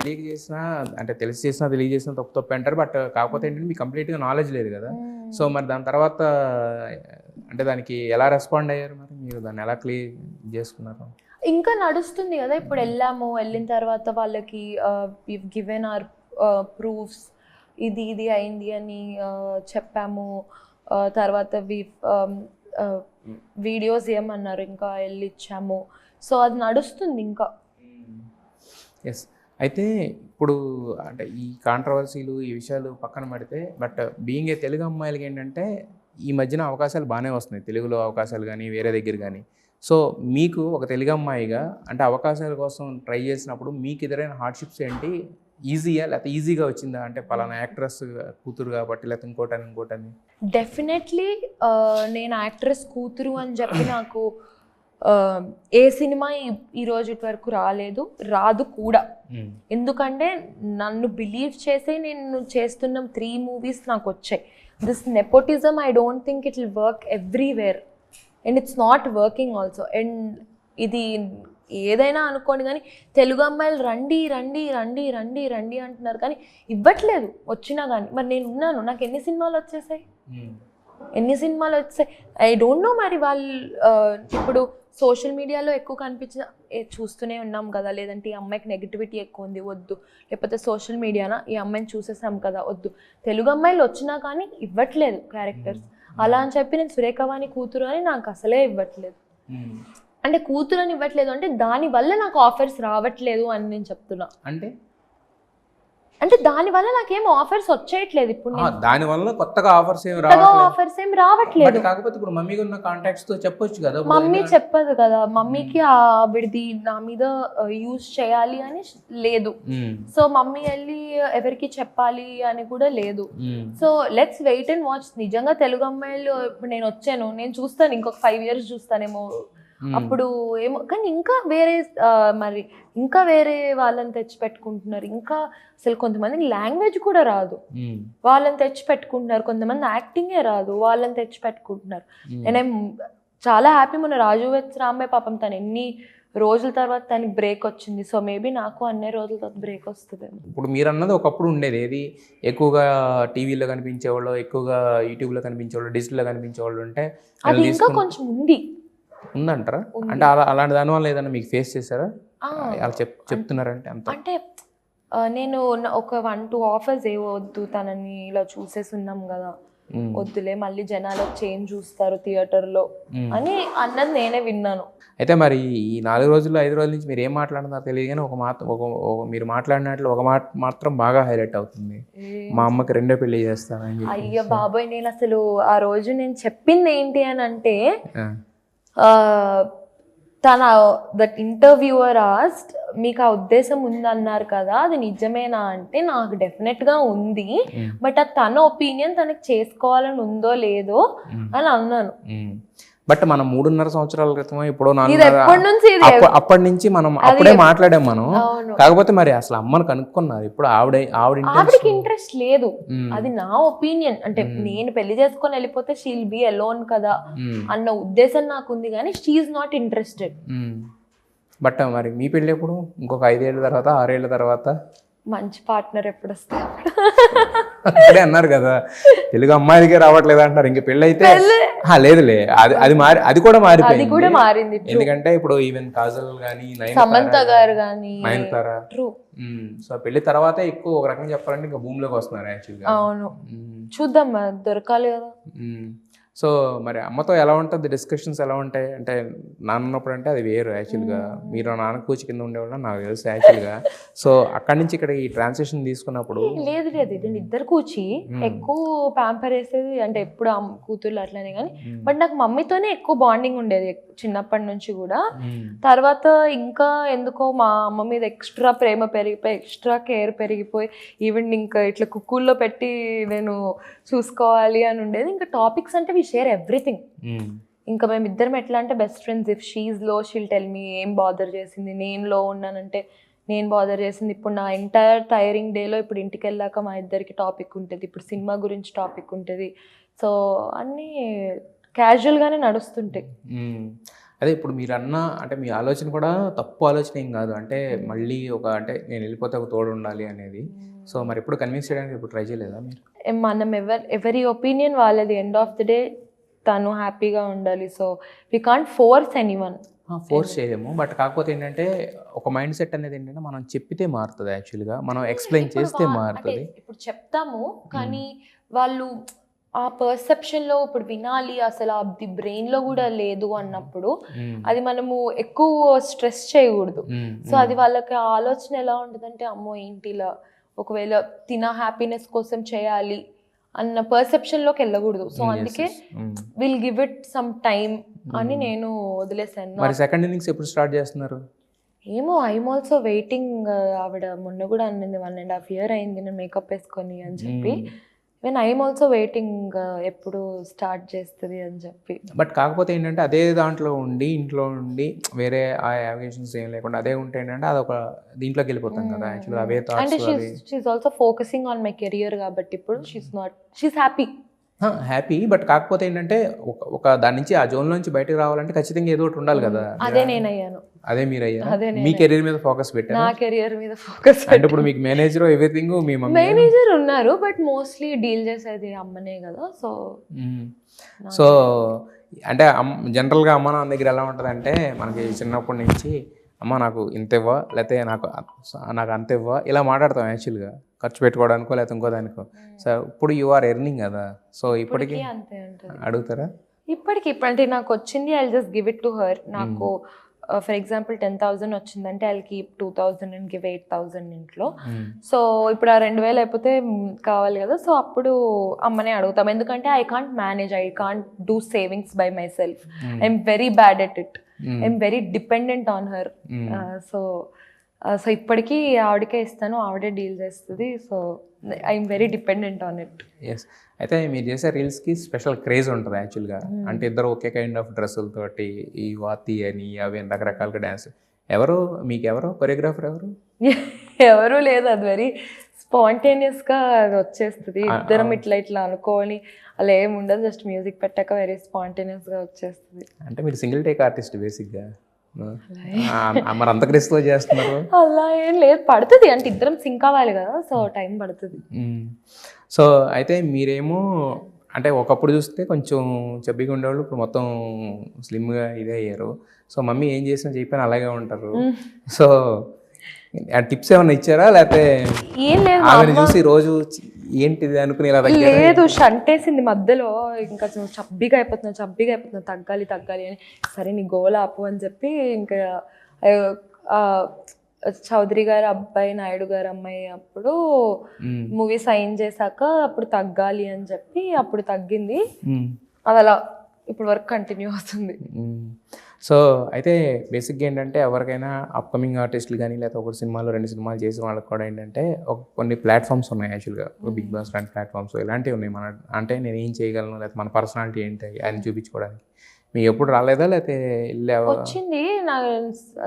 తెలియక చేసినా అంటే తెలియజేసినా తప్పు అంటారు. బట్ కాకపోతే ఏంటంటే మీకు కంప్లీట్గా నాలెడ్జ్ లేదు కదా. సో మరి దాని తర్వాత అంటే దానికి ఎలా రెస్పాండ్ అయ్యారు? మరి మీరు దాన్ని ఎలా క్లియర్ చేసుకున్నారు? ఇంకా నడుస్తుంది కదా. ఇప్పుడు వెళ్ళిన తర్వాత వాళ్ళకి గివెన్ అవర్ ప్రూఫ్స్, ఇది అయింది అని చెప్పాము. తర్వాత వీడియోస్ ఏమన్నారు, ఇంకా ఇచ్చాము. సో అది నడుస్తుంది ఇంకా. ఎస్. అయితే ఇప్పుడు అంటే ఈ కాంట్రవర్సీలు ఈ విషయాలు పక్కన పెడితే, బట్ బీయింగ్ ఏ తెలుగు అమ్మాయిలకి ఏంటంటే ఈ మధ్యన అవకాశాలు బాగానే వస్తున్నాయి, తెలుగులో అవకాశాలు కానీ వేరే దగ్గర కానీ. సో మీకు ఒక తెలుగు అమ్మాయిగా అంటే అవకాశాల కోసం ట్రై చేసినప్పుడు మీకు ఎదురైన హార్డ్షిప్స్ ఏంటి? ఈజీయా లేకపోతే ఈజీగా వచ్చిందా? అంటే పలానా యాక్ట్రెస్ కూతురు కాబట్టి లేకపోతే ఇంకోటని. డెఫినెట్లీ నేను యాక్ట్రెస్ కూతురు అని చెప్పి నాకు ఏ సినిమా ఈ రోజు వరకు రాదు కూడా. ఎందుకంటే నన్ను బిలీవ్ చేసే నేను చేస్తున్న 3 మూవీస్ నాకు వచ్చాయి. This nepotism I don't think it will work everywhere and it's not working also. And ఇది ఏదైనా అనుకోండి కానీ తెలుగు అమ్మాయిలు రండి రండి రండి రండి రండి అంటున్నారు కానీ ఇవ్వట్లేదు. వచ్చినా కానీ మరి నేను ఉన్నాను, నాకు ఎన్ని సినిమాలు వచ్చేసాయి? I don't know. మరి వాళ్ళు ఇప్పుడు సోషల్ మీడియాలో ఎక్కువ చూస్తూనే ఉన్నాం కదా, లేదంటే ఈ అమ్మాయికి నెగిటివిటీ ఎక్కువ ఉంది వద్దు, లేకపోతే సోషల్ మీడియానా ఈ అమ్మాయిని చూసేసాం కదా వద్దు. తెలుగు అమ్మాయిలు వచ్చినా కానీ ఇవ్వట్లేదు క్యారెక్టర్స్. అలా అని చెప్పి నేను సురేఖవాణి కూతురు అని నాకు అసలే ఇవ్వట్లేదు. అంటే కూతురు అని ఇవ్వట్లేదు అంటే దానివల్ల నాకు ఆఫర్స్ రావట్లేదు అని నేను చెప్తున్నా. అంటే దానివల్ల నాకేం ఆఫర్స్ వచ్చేయట్లేదు. ఇప్పుడు దానివల్ల కొత్తగా ఆఫర్స్ ఏం రావట్లేదు. కాకపోతే ఇప్పుడు మమ్మీకి ఉన్న కాంటాక్ట్స్ తో చెప్పొచ్చు కదా. మమ్మీ చెప్పదు కదా, మమ్మీకి విడిది నా మీద యూజ్ చేయాలి అని లేదు. సో మమ్మీ వెళ్ళి ఎవరికి చెప్పాలి అని కూడా లేదు. So let's wait and watch. నిజంగా తెలుగు అమ్మాయిలు ఇప్పుడు నేను వచ్చాను, నేను చూస్తాను, ఇంకొక 5 years చూస్తానేమో, అప్పుడు ఏమో. కానీ ఇంకా వేరే వాళ్ళని తెచ్చి పెట్టుకుంటున్నారు. ఇంకా అసలు కొంతమంది లాంగ్వేజ్ కూడా రాదు, వాళ్ళని తెచ్చి పెట్టుకుంటున్నారు. కొంతమంది యాక్టింగే రాదు, వాళ్ళని తెచ్చి పెట్టుకుంటున్నారు. నేను చాలా హ్యాపీ. మొన్న రాజు వెచ్ రాంబాయ్ పాపం తను ఎన్ని రోజుల తర్వాత తనకి బ్రేక్ వచ్చింది. సో మేబీ నాకు అన్ని రోజుల తర్వాత బ్రేక్ వస్తుంది. ఇప్పుడు మీరు అన్నది ఒకప్పుడు ఉండేది ఏది ఎక్కువగా టీవీలో కనిపించేవాళ్ళు, ఎక్కువగా యూట్యూబ్లో కనిపించేవాళ్ళు, డిజిటల్లో కనిపించేవాళ్ళు ఉంటే అది ఇంకా కొంచెం ఉంది. ఉందంటారా? అంటే అలాంటి దానివల్ల ఏదైనా మీకు ఫేస్ చేశారా? అలా చెప్తున్నారంటే అంత అంటే నేను ఒక 1-2 ఆఫర్స్ వద్దు తనని ఇలా చూసేసి ఉన్నాం కదా, వద్దులే మళ్ళీ జనాలు చేంజ్ చూస్తారు థియేటర్లో అని అన్నది నేనే విన్నాను. అయితే మరి ఈ 4 రోజులు 5 రోజుల నుంచి మీరు ఏం మాట్లాడుతున్నారో తెలియదు కానీ మీరు మాట్లాడినట్లు ఒక మాట మాత్రం బాగా హైలైట్ అవుతుంది, మా అమ్మకి రెండో పెళ్లి చేస్తానని చెప్పి. అయ్యో బాబోయ్, నేను అసలు ఆ రోజు నేను చెప్పింది ఏంటి అని అంటే తన దట్ ఇంటర్వ్యూవర్ ఆస్క్డ్ మీకు ఆ ఉద్దేశం ఉందన్నారు కదా, అది నిజమేనా అంటే నాకు డెఫినెట్గా ఉంది, బట్ అది తన ఒపీనియన్, తనకి చేసుకోవాలని ఉందో లేదో అని అన్నాను. బట్ మనం 3.5 సంవత్సరాల క్రితం ఇప్పుడు అప్పటి నుంచి మనం అప్పుడే మాట్లాడాం మనం. కాకపోతే మరి అసలు అమ్మను కనుక్కున్నారు ఇప్పుడు ఆవిడకి ఇంట్రెస్ట్ లేదు, అది నా ఒపీనియన్. అంటే నేను పెళ్లి చేసుకొని వెళ్ళిపోతే షీల్ బి అలోన్ కదా అన్న ఉద్దేశం నాకు ఉంది, కానీ షీఈ్ నాట్ ఇంట్రెస్టెడ్. బట్ మరి మీ పెళ్ళి ఎప్పుడు? ఇంకొక 5 ఏళ్ళ తర్వాత 6 ఏళ్ళ తర్వాత మంచి పార్ట్నర్ ఎప్పుడు వస్తాయి అప్పుడే అన్నారు కదా, తెలుగు అమ్మాయిలకే రావట్లేదు అంటారు. ఇంక పెళ్ళి అయితే లేదులే, అది కూడా మారిపోయింది. ఎందుకంటే ఇప్పుడు ఈవెన్ కాజల్ గానీ, సమంత గారు గానీ, నయనతార, సో పెళ్లి తర్వాత ఎక్కువ ఒక రకంగా చెప్పాలంటే ఇంకా భూమిలోకి వస్తున్నారు యాక్చువల్గా. అవును, చూద్దాం దొరకాలి కదా. సో మరి అమ్మతో ఎలా ఉంటుంది, డిస్కషన్స్ ఎలా ఉంటాయి? అంటే నాన్న ఉన్నప్పుడు అంటే అది వేరు యాక్చువల్గా, మీరు నాన్న కూచి కింద ఉండేవాళ్ళ నాకు తెలుసు యాక్చువల్గా. సో అక్కడి నుంచి ఇక్కడ ఈ ట్రాన్సిషన్ తీసుకున్నప్పుడు లేదు నేను ఇద్దరు కూచి ఎక్కువ ప్యాంపర్ వేసేది, అంటే ఎప్పుడు కూతుర్లు అట్లనే కానీ, బట్ నాకు మమ్మీతోనే ఎక్కువ బాండింగ్ ఉండేది చిన్నప్పటి నుంచి కూడా. తర్వాత ఇంకా ఎందుకో మా అమ్మ మీద ఎక్స్ట్రా ప్రేమ పెరిగిపోయి, ఎక్స్ట్రా కేర్ పెరిగిపోయి, ఈవెన్ ఇంకా ఇట్లా కుక్కూల్లో పెట్టి నేను చూసుకోవాలి అని ఉండేది. ఇంకా టాపిక్స్ అంటే వి షేర్ ఎవ్రీథింగ్. ఇంకా మేము ఇద్దరం ఎట్లా అంటే బెస్ట్ ఫ్రెండ్స్. ఇఫ్ షీఈ్ లో షీల్ టెల్ మీ ఏం బాదర్ చేసింది, నేను లో ఉన్నానంటే నేను బాదర్ చేసింది. ఇప్పుడు నా ఎంటైర్ టైరింగ్ డేలో ఇప్పుడు ఇంటికి వెళ్ళాక మా ఇద్దరికి టాపిక్ ఉంటుంది, ఇప్పుడు సినిమా గురించి టాపిక్ ఉంటుంది. సో అన్నీ క్యాజువల్గానే నడుస్తుంటాయి. అదే ఇప్పుడు మీరు అన్న అంటే మీ ఆలోచన కూడా తప్పు ఆలోచన ఏం కాదు, అంటే మళ్ళీ అంటే నేను వెళ్ళిపోతే ఒక తోడు ఉండాలి అనేది. సో మరి ఎప్పుడు కన్విన్స్ చేయడానికి ఇప్పుడు ట్రై చేయలేదా మీరు? మనం ఎవరి ఒపీనియన్ వాళ్ళది, ఎండ్ ఆఫ్ ది డే తను హ్యాపీగా ఉండాలి. So we can't force anyone. Force చేయలేము, బట్ కాకపోతే ఏంటంటే ఒక మైండ్ సెట్ అనేది ఏంటంటే మనం చెప్పితే మారుతుంది యాక్చువల్గా, మనం ఎక్స్ప్లెయిన్ చేస్తే మారుతుంది. ఇప్పుడు చెప్తాము కానీ వాళ్ళు ఆ పర్సెప్షన్లో ఇప్పుడు వినాలి అసలు అది బ్రెయిన్లో కూడా లేదు అన్నప్పుడు అది మనము ఎక్కువ స్ట్రెస్ చేయకూడదు. సో అది వాళ్ళకి ఆలోచన ఎలా ఉంటుందంటే, అమ్మో ఏంటి ఇలా, ఒకవేళ తిన హ్యాపీనెస్ కోసం చేయాలి అన్న పర్సెప్షన్లోకి వెళ్ళకూడదు. సో అందుకే will give it some time అని నేను వదిలేసాను. మరి సెకండ్ ఇన్నింగ్స్ ఎప్పుడు స్టార్ట్ చేస్తున్నారు? ఏమో, ఐఎమ్ ఆల్సో వెయిటింగ్. ఆవిడ మొన్న కూడా అన్నింది 1.5 years అయింది నేను మేకప్ వేసుకొని అని చెప్పి. ఈవెన్ ఐఎమ్ ఆల్సో వెయిటింగ్ ఎప్పుడు స్టార్ట్ చేస్తుంది అని చెప్పి. బట్ కాకపోతే ఏంటంటే అదే దాంట్లో ఉండి ఇంట్లో ఉండి వేరే ఆ యావిగేషన్స్ ఏం లేకుండా అదే ఉంటే ఏంటంటే అదొక దీంట్లోకి వెళ్ళిపోతాం కదా యాక్చువల్గా, అవే థాట్స్. అంటే she's also focusing on my career కాబట్టి ఇప్పుడు షీఈ్ హ్యాపీ. బట్ కాకపోతే ఏంటంటే ఒక దాని నుంచి ఆ జోన్ నుంచి బయటకు రావాలంటే ఖచ్చితంగా ఏదో ఒకటి ఉండాలి కదా. అదే నేనయ్యాను. అదే మీరు అయ్యారు, మీ కెరీర్ మీద ఫోకస్ పెట్టారు. నా కెరియర్ మీద ఫోకస్ అంటే ఇప్పుడు మీకు మేనేజర్ ఎవ్రీథింగ్ మీ మమ్మీ? మేనేజర్ ఉన్నారు బట్ మోస్ట్లీ డీల్ చేసేది అమ్మనే కదా. సో అంటే జనరల్గా అమ్మ నాన్న దగ్గర ఎలా ఉంటుంది అంటే మనకి చిన్నప్పటి నుంచి అమ్మ నాకు ఇంత ఇవ్వ, లేకపోతే నాకు అంత ఇవ్వ, ఇలా మాట్లాడతాం యాక్చువల్గా, ఖర్చు పెట్టుకోవడానికో లేకపోతే ఇంకో దానికో. సో ఇప్పుడు యు ఆర్ ఎర్నింగ్ కదా, సో ఇప్పటికీ అడుగుతారా? ఇప్పటికి అంటే నాకు వచ్చింది I just give it to her. నాకు ఫర్ ఎగ్జాంపుల్ 10,000 వచ్చిందంటే ఐ కీప్ 2,000 అండ్ గివ్ 8,000 ఇంట్లో. సో ఇప్పుడు ఆ 2,000 అయిపోతే కావాలి కదా, సో అప్పుడు అమ్మనే అడుగుతాం. ఎందుకంటే I can't manage, I can't do savings by myself. I'm very bad at it, I'm very dependent on her. So ఇప్పటికీ ఆవిడకే ఇస్తాను, ఆవిడే డీల్ చేస్తుంది. So I'm very dependent on it. Yes. అయితే మీరు చేసే రీల్స్కి స్పెషల్ క్రేజ్ ఉంటుంది యాక్చువల్గా. అంటే ఇద్దరు ఒకే కైండ్ ఆఫ్ డ్రెస్సులతోటి ఈ వాతి అని అవి రకరకాలుగా డ్యాన్స్. మీకెవరు కొరియోగ్రాఫర్ ఎవరు లేదు, అది వెరీ స్పాంటేనియస్గా అది వచ్చేస్తుంది. ఇద్దరం ఇట్లా అనుకోని అలా ఏమి ఉండదు, జస్ట్ మ్యూజిక్ పెట్టాక వెరీ స్పాంటేనియస్గా వచ్చేస్తుంది. అంటే మీరు సింగిల్ టేక్ ఆర్టిస్ట్ బేసిక్గా? మరి అంత క్రిస్తో చేస్తున్నారు. అలా ఏం లేదు, పడుతుంది అంటే ఇద్దరం సింక్ అవ్వాలి కదా, సో టైం పడుతుంది. సో అయితే మీరేమో అంటే ఒకప్పుడు చూస్తే కొంచెం చబ్బీగా ఉండేవాళ్ళు, ఇప్పుడు మొత్తం స్లిమ్గా ఇదే అయ్యారు. సో మమ్మీ ఏం చేసినా చెప్పిన అలాగే ఉంటారు. సో టిప్స్ ఏమైనా ఇచ్చారా, లేకపోతే ఏం లేదు, ఆమెను చూసి రోజు ఏంటిది అనుకుని ఇలా లేదు షంటేసింది మధ్యలో, ఇంకా చబ్బీగా అయిపోతున్నా తగ్గాలి అని. సరే నీ గోల్ ఆపు అని చెప్పి ఇంకా చౌదరి గారి అబ్బాయి నాయుడు గారి అమ్మాయి అప్పుడు మూవీ సైన్ చేశాక అప్పుడు తగ్గాలి అని చెప్పి అప్పుడు తగ్గింది. అది అలా ఇప్పుడు వరకు కంటిన్యూ అవుతుంది. సో అయితే బేసిక్గా ఏంటంటే ఎవరికైనా అప్కమింగ్ ఆర్టిస్టులు కానీ లేకపోతే ఒక సినిమాలు 2 సినిమాలు చేసిన వాళ్ళకి కూడా ఏంటంటే కొన్ని ప్లాట్ఫామ్స్ ఉన్నాయి యాక్చువల్గా, బిగ్ బాస్ లాంటి ప్లాట్ఫామ్స్ ఇలాంటివి ఉన్నాయి. మన అంటే నేను ఏం చేయగలను, లేకపోతే మన పర్సనాలిటీ ఏంటి అని చూపించుకోవడానికి మీకు ఎప్పుడు రాలేదా, లేకపోతే వచ్చింది?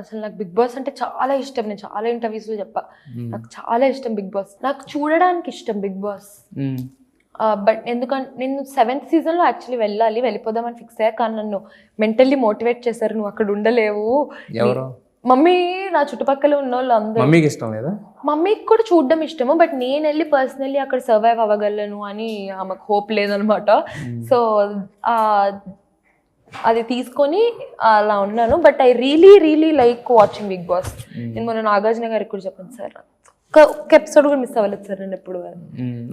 అసలు నాకు బిగ్ బాస్ అంటే చాలా ఇష్టం. నేను చాలా ఇంటర్వ్యూస్లో చెప్పా, నాకు చాలా ఇష్టం బిగ్ బాస్, నాకు చూడడానికి ఇష్టం బిగ్ బాస్. బట్ ఎందుకంటే నేను 7th సీజన్లో యాక్చువల్లీ వెళ్ళిపోదామని ఫిక్స్ అయ్యా, కానీ నన్ను మెంటల్లీ మోటివేట్ చేశారు, నువ్వు అక్కడ ఉండలేవు. మమ్మీ, నా చుట్టుపక్కల ఉన్న వాళ్ళు అందరూ. మమ్మీకి ఇష్టం లేదా? మమ్మీకి కూడా చూడడం ఇష్టము, బట్ నేను వెళ్ళి పర్సనల్లీ అక్కడ సర్వైవ్ అవ్వగలను అని ఆమెకు హోప్ లేదనమాట. సో అది తీసుకొని అలా ఉన్నాను. But I really like watching Bigg Boss. నేను మొన్న నాగార్జున గారికి కూడా చెప్పాను, సార్ ఒక్క ఎపిసోడ్ కూడా మిస్ అవ్వలేదు సార్ నేను ఎప్పుడు.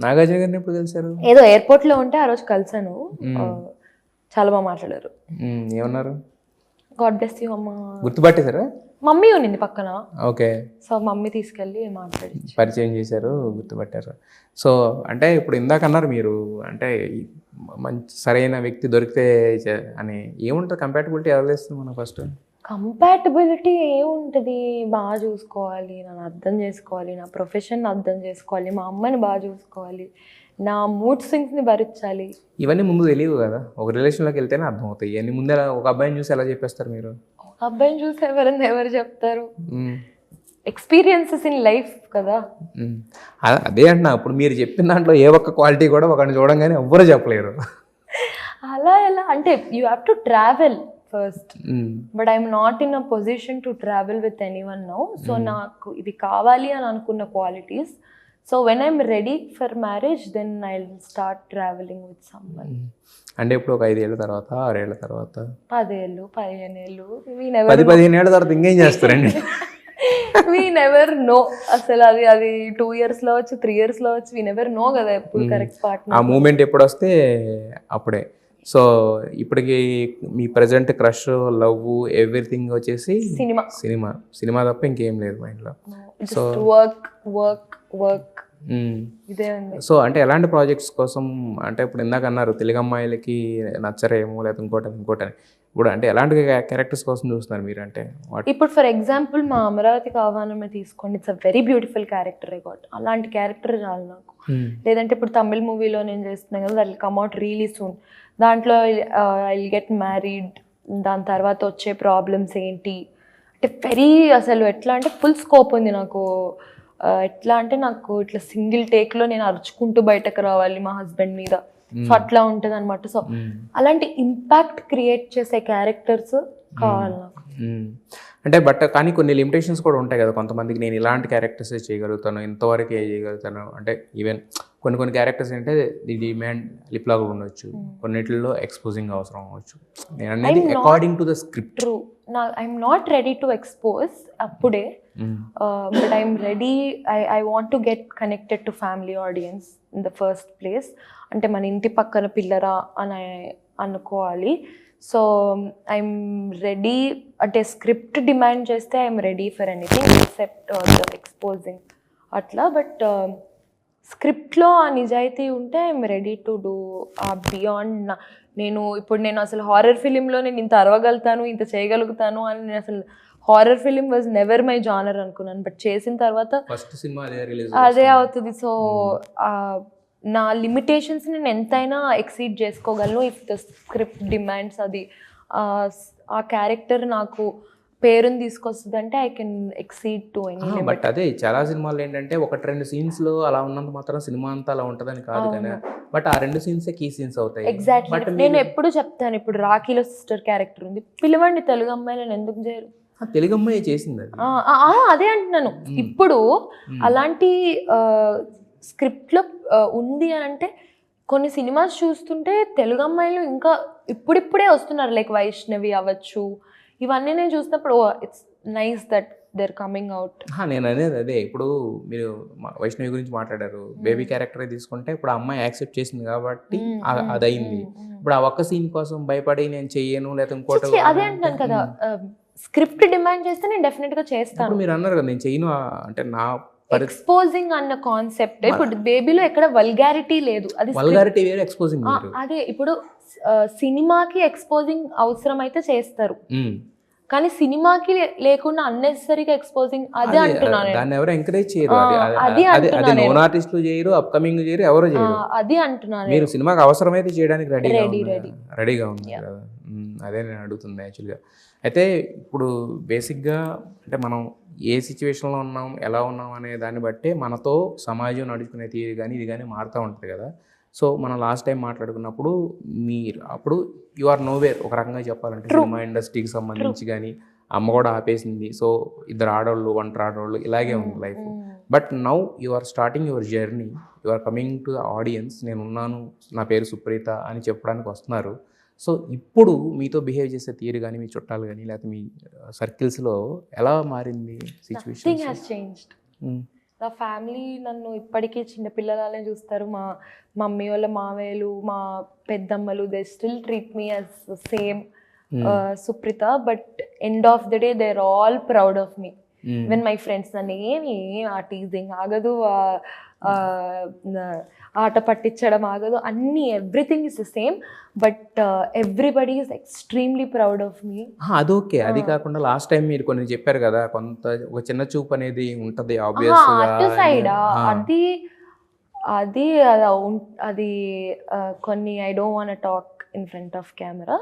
నాగార్జున గారిని ఎప్పుడు కలిసారు? ఏదో ఎయిర్పోర్ట్ లో ఉంటే ఆ రోజు కలిసాను, చాలా బాగా మాట్లాడారు. ఏమన్నారు? గాడ్ బ్లెస్ యూ అమ్మా. గుర్తుపట్టేశారా? మమ్మీ ఉన్నింది పక్కన. ఓకే. సో మమ్మీ తీసుకెళ్ళి మాట్లాడి పరిచయం చేశారు, గుర్తుపట్టారు. సో అంటే ఇప్పుడు ఇందాక అన్నారు మీరు, అంటే మంచి సరైన వ్యక్తి దొరికితే అని. ఏముంటుంది కంపాటబిలిటీ ఎవరు చేస్తుంది మనం? ఫస్ట్ కంపాటబిలిటీ ఏముంటుంది, బాగా చూసుకోవాలి, నన్ను అర్థం చేసుకోవాలి, నా ప్రొఫెషన్ అర్థం చేసుకోవాలి, మా అమ్మని బాగా చూసుకోవాలి, నా మూడ్ స్వింగ్స్ని భరించాలి. ఇవన్నీ ముందు తెలియవు కదా, ఒక రిలేషన్లోకి వెళ్తేనే అర్థం అవుతాయి ఇవన్నీ. ముందే ఒక అబ్బాయిని చూసి ఎలా చెప్పేస్తారు మీరు? ఒక అబ్బాయిని చూసి ఎవరు చెప్తారు? ఎక్స్పీరియన్సెస్ ఇన్ లైఫ్ కదా. అదే అంటున్నా, ఇప్పుడు మీరు చెప్పిన దాంట్లో ఏ ఒక్క క్వాలిటీ కూడా ఒకరిని చూడంగానే ఎవ్వరూ చెప్పలేరు. అలా ఎలా అంటే you have to travel first, but I'm not in a position to travel with anyone now. So నాకు ఇవి కావాలి అని అనుకున్న qualities. So when I'm ready for marriage then I will start travelling with someone. అంటే ఇప్పుడు ఒక 5 ఏళ్ళ తర్వాత, 6 ఏళ్ళ తర్వాత, 10 ఏళ్ళు, 15 ఏళ్ళు, 10-15 ఏళ్ళ తర్వాత ఇంకేం చేస్తారండి? We never know. అసలు అది 2 years లో వచ్చు, 3 years లో వచ్చు, వీ నెవర్ నో కదా ఎప్పుడు కరెక్ట్ పార్ట్నర్. ఆ మూమెంట్ ఎప్పుడు వస్తే అప్పుడే. సో ఇప్పటికి మీ ప్రజెంట్ క్రష్, లవ్, ఎవ్రీథింగ్ వచ్చేసి సినిమా తప్ప ఇంకేం లేదు మైండ్లో. సో వర్క్ ఇదే ఉంది. సో అంటే ఎలాంటి ప్రాజెక్ట్స్ కోసం, అంటే ఇప్పుడు ఇందాక అన్నారు తెలుగు అమ్మాయిలకి నచ్చరేమో లేదా ఇంకోటని, ఇప్పుడు అంటే ఎలాంటి క్యారెక్టర్స్ కోసం చూస్తున్నారు మీరు? అంటే ఇప్పుడు ఫర్ ఎగ్జాంపుల్ మా అమరావతికి ఆహ్వానమే తీసుకోండి, it's a very beautiful character. I got అలాంటి క్యారెక్టర్ చాలు నాకు. లేదంటే ఇప్పుడు తమిళ్ మూవీలో నేను చేస్తున్నాను కదా, that will come out really soon. దాంట్లో ఐ విల్ గెట్ మ్యారీడ్, దాని తర్వాత వచ్చే ప్రాబ్లమ్స్ ఏంటి అంటే అసలు ఎట్లా అంటే ఫుల్ స్కోప్ ఉంది నాకు. ఎట్లా అంటే నాకు ఇట్లా సింగిల్ టేక్లో నేను అరుచుకుంటూ బయటకు రావాలి మా హస్బెండ్ మీద, సో అట్లా ఉంటుంది అనమాట. సో అలాంటి ఇంపాక్ట్ క్రియేట్ చేసే క్యారెక్టర్స్ కావాలి నాకు. అంటే కానీ కొన్ని లిమిటేషన్స్ కూడా ఉంటాయి కదా కొంతమందికి, నేను ఇలాంటి క్యారెక్టర్స్ చేయగలుగుతాను, ఇంతవరకు చేయగలుగుతాను అంటే. ఈవెన్ కొన్ని క్యారెక్టర్స్ అంటే ది డిమాండ్ లిప్ లాగా ఉండొచ్చు, కొన్నిటిల్లో ఎక్స్పోజింగ్ అవసరం అవ్వచ్చు. నేను అనేది according to the script. True, I'm not ready to expose అప్పుడే, but I'm ready. I want to get connected to family audience in the first place. అంటే మన ఇంటి పక్కన పిల్లరా అని అనుకోవాలి. సో ఐఎమ్ రెడీ, అంటే స్క్రిప్ట్ డిమాండ్ చేస్తే I'm ready for anything except the exposing అట్లా. బట్ స్క్రిప్ట్లో ఆ నిజాయితీ ఉంటే ఐఎమ్ రెడీ టు డూ ఆ బియాండ్. నేను అసలు హారర్ ఫిలింలో నేను ఇంత అరవగలుగుతాను, ఇంత చేయగలుగుతాను అని నేను అసలు horror film was never my genre అనుకున్నాను. బట్ చేసిన తర్వాత ఫస్ట్ సినిమా అదే అవుతుంది. సో నా లిమిటేషన్స్ నేను ఎంతైనా ఎక్సీడ్ చేసుకోగలను ఇఫ్ ద స్క్రిప్ట్ డిమాండ్స్. అది ఆ క్యారెక్టర్ నాకు పేరుని తీసుకొస్తుంది అంటే I can exceed to any. But అదే చాలా సినిమాలు ఏంటంటే 1-2 సీన్స్లో అలా ఉన్నంత మాత్రం సినిమా అంతా అలా ఉంటుందని కాదు కానీ, బట్ ఆ 2 సీన్సే కీ సీన్స్ అవుతాయి. ఎగ్జాక్ట్లీ. నేను ఎప్పుడు చెప్తాను, ఇప్పుడు రాఖీలో సిస్టర్ క్యారెక్టర్ ఉంది, పిలవండి తెలుగు అమ్మాయిలను ఎందుకు చేయరు? తెలుగు అమ్మాయి చేసింది అది. అదే అంటున్నాను. ఇప్పుడు అలాంటి స్క్రిప్ట్లో ఉంది అని అంటే కొన్ని సినిమాస్ చూస్తుంటే తెలుగు అమ్మాయిలు ఇంకా ఇప్పుడిప్పుడే వస్తున్నారు, లైక్ వైష్ణవి అవ్వచ్చు. ఇవన్నీ నేను చూసినప్పుడు it's nice that they're coming out. నేను అనేది అదే, ఇప్పుడు మీరు వైష్ణవి గురించి మాట్లాడారు, బేబీ క్యారెక్టర్ తీసుకుంటే ఇప్పుడు ఆ అమ్మాయి యాక్సెప్ట్ చేసింది కాబట్టి అది అయింది. ఇప్పుడు ఆ ఒక్క సీన్ కోసం భయపడి నేను చెయ్యను లేదా ఇంకోటి అదే అంటున్నాను కదా, స్క్రిప్ట్ డిమాండ్ చేస్తే నేను డెఫినెట్ గా చేస్తాను. మీరు అన్నారు కదా నేను చెయ్యను అంటే నా ఎక్స్పోజింగ్ అన్న కాన్సెప్ట్. ఇప్పుడు బేబీలో ఎక్కడ వల్గారిటీ లేదు, అది వల్గారిటీ వేరు, ఎక్స్పోజింగ్ వేరు. అదే ఇప్పుడు సినిమాకి ఎక్స్పోజింగ్ అవసరం అయితే చేస్తారు, కానీ సినిమాకి లేకుండా అన్నెసరీగా ఎక్స్పోజింగ్ అదే అంటున్నాను. దాన్ని ఎవరు ఎంకరేజ్ చేయరు, అది నోన్ ఆర్టిస్టులు చేయరు, అప్కమింగ్ చేయరు, ఎవరు చేయరు. అది అంటున్నాను. మీరు సినిమాకి అవసరమైతే చేయడానికి రెడీగా ఉంది కదా. అదే నేను అడుగుతుంది యాక్చువల్గా. అయితే ఇప్పుడు బేసిక్గా అంటే మనం ఏ సిచ్యువేషన్లో ఉన్నాం, ఎలా ఉన్నాం అనే దాన్ని బట్టే మనతో సమాజం నడుచుకునే తీరు కానీ ఇది కానీ మారుతూ ఉంటుంది కదా. సో మనం లాస్ట్ టైం మాట్లాడుకున్నప్పుడు మీరు అప్పుడు యు ఆర్ నోవేర్ ఒక రకంగా చెప్పాలంటే సినిమా ఇండస్ట్రీకి సంబంధించి. కానీ అమ్మ కూడా ఆపేసింది, సో ఇద్దరు ఆడవాళ్ళు, ఒంటరి ఆడవాళ్ళు, ఇలాగే ఉంది life. But now you are starting your journey, you are coming to the audience. నేనున్నాను, నా పేరు సుప్రీత అని చెప్పడానికి వస్తున్నారు. సో ఇప్పుడు మీతో బిహేవ్ చేసే తీరు కానీ, మీ చుట్టాలు కానీ, లేకపోతే మీ సర్కిల్స్లో ఎలా మారింది సిచ్యువేషన్? నా ఫ్యామిలీ నన్ను ఇప్పటికీ చిన్నపిల్లలానే చూస్తారు. మా మమ్మీ వాళ్ళ మావయ్యలు, మా పెద్దమ్మలు, they still treat me as same Supreetha. But end of the day they are all proud of me. When my friends నన్ను ఏమి ఆ టీజింగ్ ఆగదు, ఆట పట్టించడం ఆగదు, అన్నీ everything is the same. But everybody is extremely proud of me. అది okay. అది కాకుండా లాస్ట్ టైం మీరు కొన్ని చెప్పారు కదా, కొంత ఒక చిన్న చూపు అనేది ఉంటుంది ఆబ్వియస్గా సైడ్. అది అది కొన్ని I don't want talk in front of camera.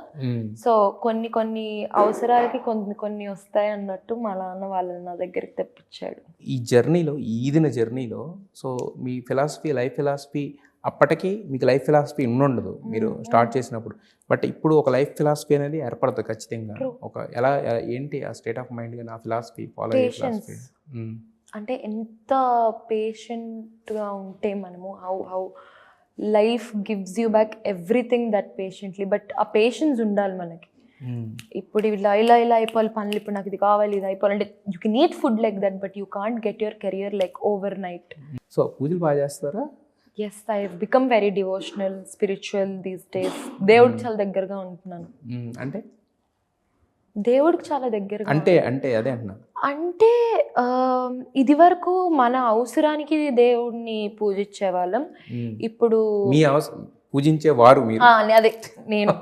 So కొన్ని అవసరాలకి కొన్ని వస్తాయి అన్నట్టు మా నాన్న వాళ్ళని నా దగ్గరికి తెప్పించాడు. ఈ జర్నీలో, ఈదిన జర్నీలో, సో మీ ఫిలాసఫీ, లైఫ్ ఫిలాసఫీ అప్పటికి మీకు లైఫ్ ఫిలాసఫీ ఉండదు మీరు స్టార్ట్ చేసినప్పుడు. బట్ ఇప్పుడు ఒక లైఫ్ ఫిలాసఫీ అనేది ఏర్పడుతుంది ఖచ్చితంగా. ఒక ఎలా ఏంటి ఆ స్టేట్ ఆఫ్ మైండ్గా నా ఫిలాసఫీ ఫాలో అయ్యే ఫిలాసఫీ అంటే ఎంత పేషెంట్గా ఉంటే మనము, how life gives you back everything that patiently. But ఆ పేషెన్స్ ఉండాలి మనకి. ఇప్పుడు ఇలా అయిపోవాలి పనులు, ఇప్పుడు నాకు ఇది కావాలి, ఇది అయిపోవాలంటే you can eat food like that, but you can't get your career like overnight. So పూజలు బాగా చేస్తారా? Yes, I have become very devotional, spiritual these days. దేవుడికి చాలా దగ్గరగా ఉంటున్నాను. అంటే దేవుడికి చాలా దగ్గరగా అంటే అదే అంటున్నాను. అంటే ఇది వరకు మన అవసరానికి దేవుడిని పూజించే వాళ్ళం. ఇప్పుడు మీ పూజించే వారు మీరు. అదే నేను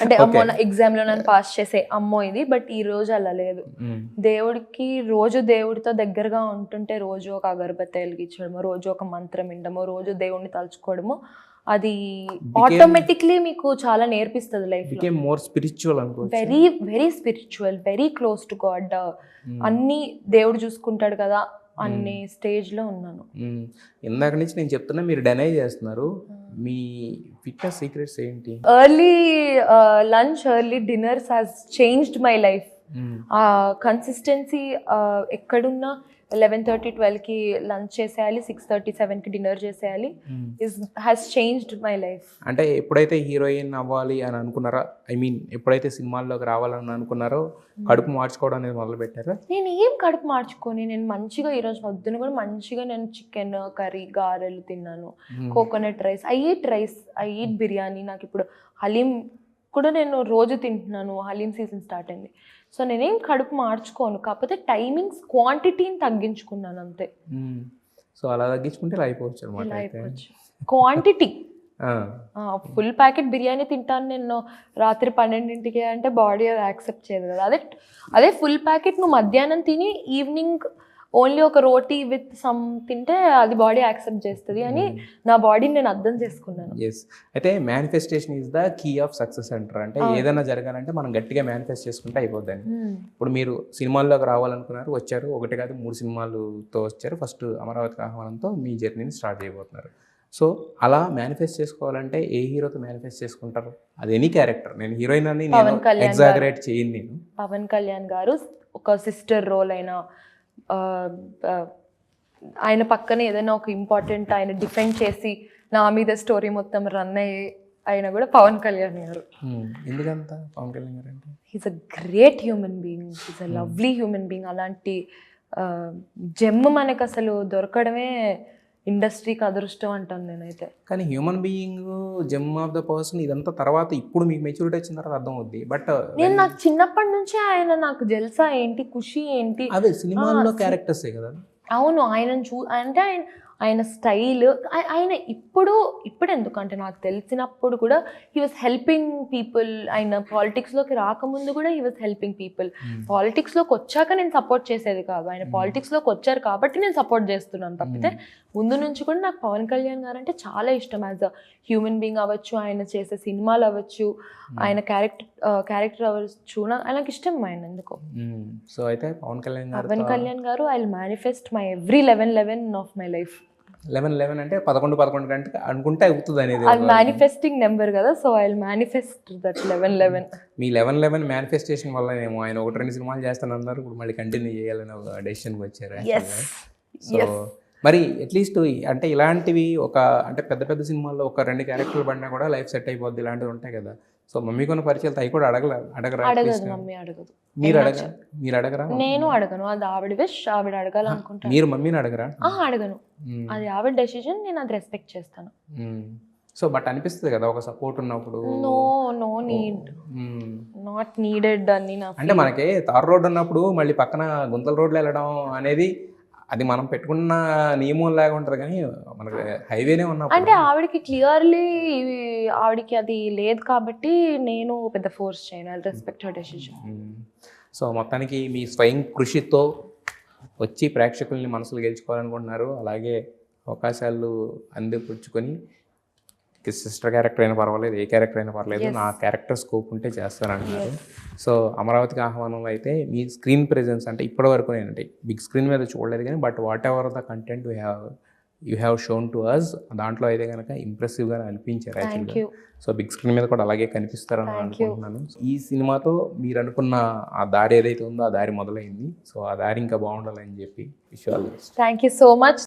అంటే అమ్మో ఎగ్జామ్ లో నన్ను పాస్ చేసే అమ్మో ఇది. బట్ ఈ రోజు అలా లేదు. దేవుడికి రోజు దేవుడితో దగ్గరగా ఉంటుంటే రోజు ఒక అగరబత్తి వెలిగించడము, రోజు ఒక మంత్రం వినడము, రోజు దేవుడిని తలుచుకోవడము, అది ఆటోమేటిక్లీ మీకు చాలా నేర్పిస్తుంది లైఫ్ లో. మోర్ స్పిరిచువల్ అనుకోవచ్చు. Very very spiritual, very close to God. అన్ని దేవుడు చూసుకుంటాడు కదా అన్ని స్టేజ్ లో ఉన్నాను. ఇందాక నుంచి నేను చెప్తున్నా, మీరు డెనై చేస్తున్నారు. మీ ఫిట్నెస్ సీక్రెట్స్ ఏంటి? Early lunch, early dinners has changed my life. Consistency ఎక్కడున్నా 11:30, 12కి లంచ్ చేసేయాలి, 6:30, 7కి డిన్నర్ చేసేయాలి. Has changed my life. అంటే ఎప్పుడైతే హీరోయిన్ అవ్వాలి అని అనుకున్నారో, ఐ మీన్ ఎప్పుడైతే సినిమాల్లోకి రావాలని అనుకున్నారో కడుపు మార్చుకోవడం అనేది మొదలు పెట్టారా? నేను ఏం కడుపు మార్చుకొని, నేను మంచిగా ఈరోజు పొద్దున కూడా మంచిగా నేను చికెన్ కర్రీ, గారెలు తిన్నాను, coconut rice, I eat biryani. నాకు ఇప్పుడు హలీం కూడా నేను రోజు తింటున్నాను, హలీం సీజన్ స్టార్ట్ అయింది. సో నేనేం కడుపు మార్చుకోను, కాకపోతే టైమింగ్స్ క్వాంటిటీని తగ్గించుకున్నాను అంతే. సో అలా తగ్గించుకుంటే అయిపోవచ్చు అనమాట. క్వాంటిటీ ఫుల్ ప్యాకెట్ బిర్యానీ తింటాను నేను రాత్రి 12ంటికి అంటే బాడీ అది యాక్సెప్ట్ చేయదు కదా. అదే ఫుల్ ప్యాకెట్ నువ్వు మధ్యాహ్నం తిని ఈవినింగ్ ఓన్లీ ఒక రోటీ విత్ సమ్ తింటే అది బాడీ యాక్సెప్ట్ చేస్తుంది అని నా బాడీని నేను అర్థం చేసుకున్నాను. ఎస్. అయితే manifestation is the key of success అంటారు. అంటే ఏదైనా జరగాలంటే మనం గట్టిగా మేనిఫెస్ట్ చేసుకుంటే అయిపోద్దని. ఇప్పుడు మీరు సినిమాల్లోకి రావాలనుకున్నారు, వచ్చారు. 1 కాదు 3 సినిమాలతో వచ్చారు. ఫస్ట్ అమరావతి ఆహ్వానంతో మీ జర్నీని స్టార్ట్ చేయబోతున్నారు. సో అలా మేనిఫెస్ట్ చేసుకోవాలంటే ఏ హీరోతో మేనిఫెస్ట్ చేసుకుంటారు? అది ఎనీ క్యారెక్టర్, నేను హీరోయిన్ అని నేను పవన్ కళ్యాణ్ ఎగ్జాగరేట్ చేయను నేను. పవన్ కళ్యాణ్ గారు ఒక సిస్టర్ రోల్ అయినా ఆయన పక్కన ఏదైనా ఒక ఇంపార్టెంట్ ఆయన డిఫెండ్ చేసి నా మీద స్టోరీ మొత్తం రన్ అయ్యి అయినా కూడా పవన్ కళ్యాణ్ గారు. ఎందుకంత పవన్ కళ్యాణ్ గారు అంటే he's a great human being, he's a lovely human being. అలాంటి జెమ్ మనకు అసలు దొరకడమే ఇండస్ట్రీకి అదృష్టం అంటాను నేనైతే. కానీ human being, gem of the person ఇదంతా తర్వాత ఇప్పుడు మీకు మెచ్యూరిటీ వచ్చిన తర్వాత అర్థం అవుద్ది. బట్ నేను నాకు చిన్నప్పటి నుంచే ఆయన నాకు జల్సా ఏంటి, ఖుషి ఏంటి, అదే సినిమాల్లో క్యారెక్టర్సే కదా. అవును ఆయనను అంటే ఆయన స్టైల్, ఆయన ఇప్పుడు ఎందుకంటే నాకు తెలిసినప్పుడు కూడా హీ వాజ్ హెల్పింగ్ పీపుల్. ఆయన పాలిటిక్స్లోకి రాకముందు కూడా హీ వాజ్ హెల్పింగ్ పీపుల్. పాలిటిక్స్లోకి వచ్చాక నేను సపోర్ట్ చేసేది కాదు, ఆయన పాలిటిక్స్లోకి వచ్చారు కాబట్టి నేను సపోర్ట్ చేస్తున్నాను తప్పితే ముందు నుంచి కూడా నాకు పవన్ కళ్యాణ్ గారు అంటే చాలా ఇష్టం. యాజ్ అ హ్యూమన్ బీయింగ్ అవ్వచ్చు, ఆయన చేసే సినిమాలు అవ్వచ్చు, ఆయన క్యారెక్టర్ అవ్వచ్చు, నాకు ఇష్టం ఆయన ఎందుకో. సో అయితే పవన్ కళ్యాణ్ గారు I will manifest my every 11/11 of my life. 11/11 అంటే 11 గంటకి అనుకుంటే అవుతుంది అనేది. అది మేనిఫెస్టింగ్ నెంబర్ కదా, so I will manifest that 11/11. Me 11/11 manifestation వల్ల ఏమో ఆయన 1-2 సినిమాలు చేస్తానన్నారు, ఇప్పుడు మళ్ళీ కంటిన్యూ చేయాలని ఒక డెసిషన్కి వచ్చారు. సో మరి అట్లీస్ట్ అంటే ఇలాంటివి ఒక అంటే పెద్ద పెద్ద సినిమాల్లో ఒక 2 క్యారెక్టర్లు పడినా కూడా లైఫ్ సెట్ అయిపోద్ది, ఇలాంటివి ఉంటాయి కదా. సో మమ్మీ కొన్ని పరిచయాలు అవి కూడా అడగరా? అడగదు మమ్మీ, అడగదు. మీరు అడగరా? నేను అడగను, అది ఆవిడ విష్, ఆవిడ అడగాలనుకుంటాను. మీరు మమ్మీని అడగరా? అడగను, అది ఆవిడ డెసిజన్, నేను అది రెస్పెక్ట్ చేస్తాను. సో బట్ అనిపిస్తుంది కదా ఒక సపోర్ట్ ఉన్నప్పుడు. నో నీడ్, నాట్ నీడెడ్ అని అంటే మనకి తార్ రోడ్ ఉన్నప్పుడు మళ్ళీ పక్కన గుంతల రోడ్లు వెళ్ళడం అనేది అది మనం పెట్టుకున్న నియమం లాగా ఉంటుంది, కానీ మనకి హైవేనే ఉన్నప్పుడు అంటే ఆవిడకి క్లియర్లీ ఆవిడకి అది లేదు కాబట్టి నేను పెద్ద ఫోర్స్ చేయను. I respect her decision. So మొత్తానికి మీ స్వయం కృషితో వచ్చి ప్రేక్షకుల్ని మనసులు గెలుచుకోవాలనుకుంటున్నారు, అలాగే అవకాశాలు అందిపుచ్చుకొని సిస్టర్ క్యారెక్టర్ అయినా పర్వాలేదు, ఏ క్యారెక్టర్ అయినా పర్లేదు, నా క్యారెక్టర్ స్కోప్ ఉంటే చేస్తానంటున్నారు. సో అమరావతికి ఆహ్వానంలో అయితే మీ స్క్రీన్ ప్రెజెన్స్ అంటే ఇప్పటి వరకు నేనంటే బిగ్ స్క్రీన్ మీద చూడలేదు కానీ but whatever the content you have shown to us, దాంట్లో అయితే కనుక ఇంప్రెసివ్గా అనిపించారు యాక్చువల్గా. సో బిగ్ స్క్రీన్ మీద కూడా అలాగే కనిపిస్తారని అనుకుంటున్నాను. ఈ సినిమాతో మీరు అనుకున్న ఆ దారి ఏదైతే ఉందో ఆ దారి మొదలైంది. సో ఆ దారి ఇంకా బాగుండాలని చెప్పి విషయాలు. Thank you so much.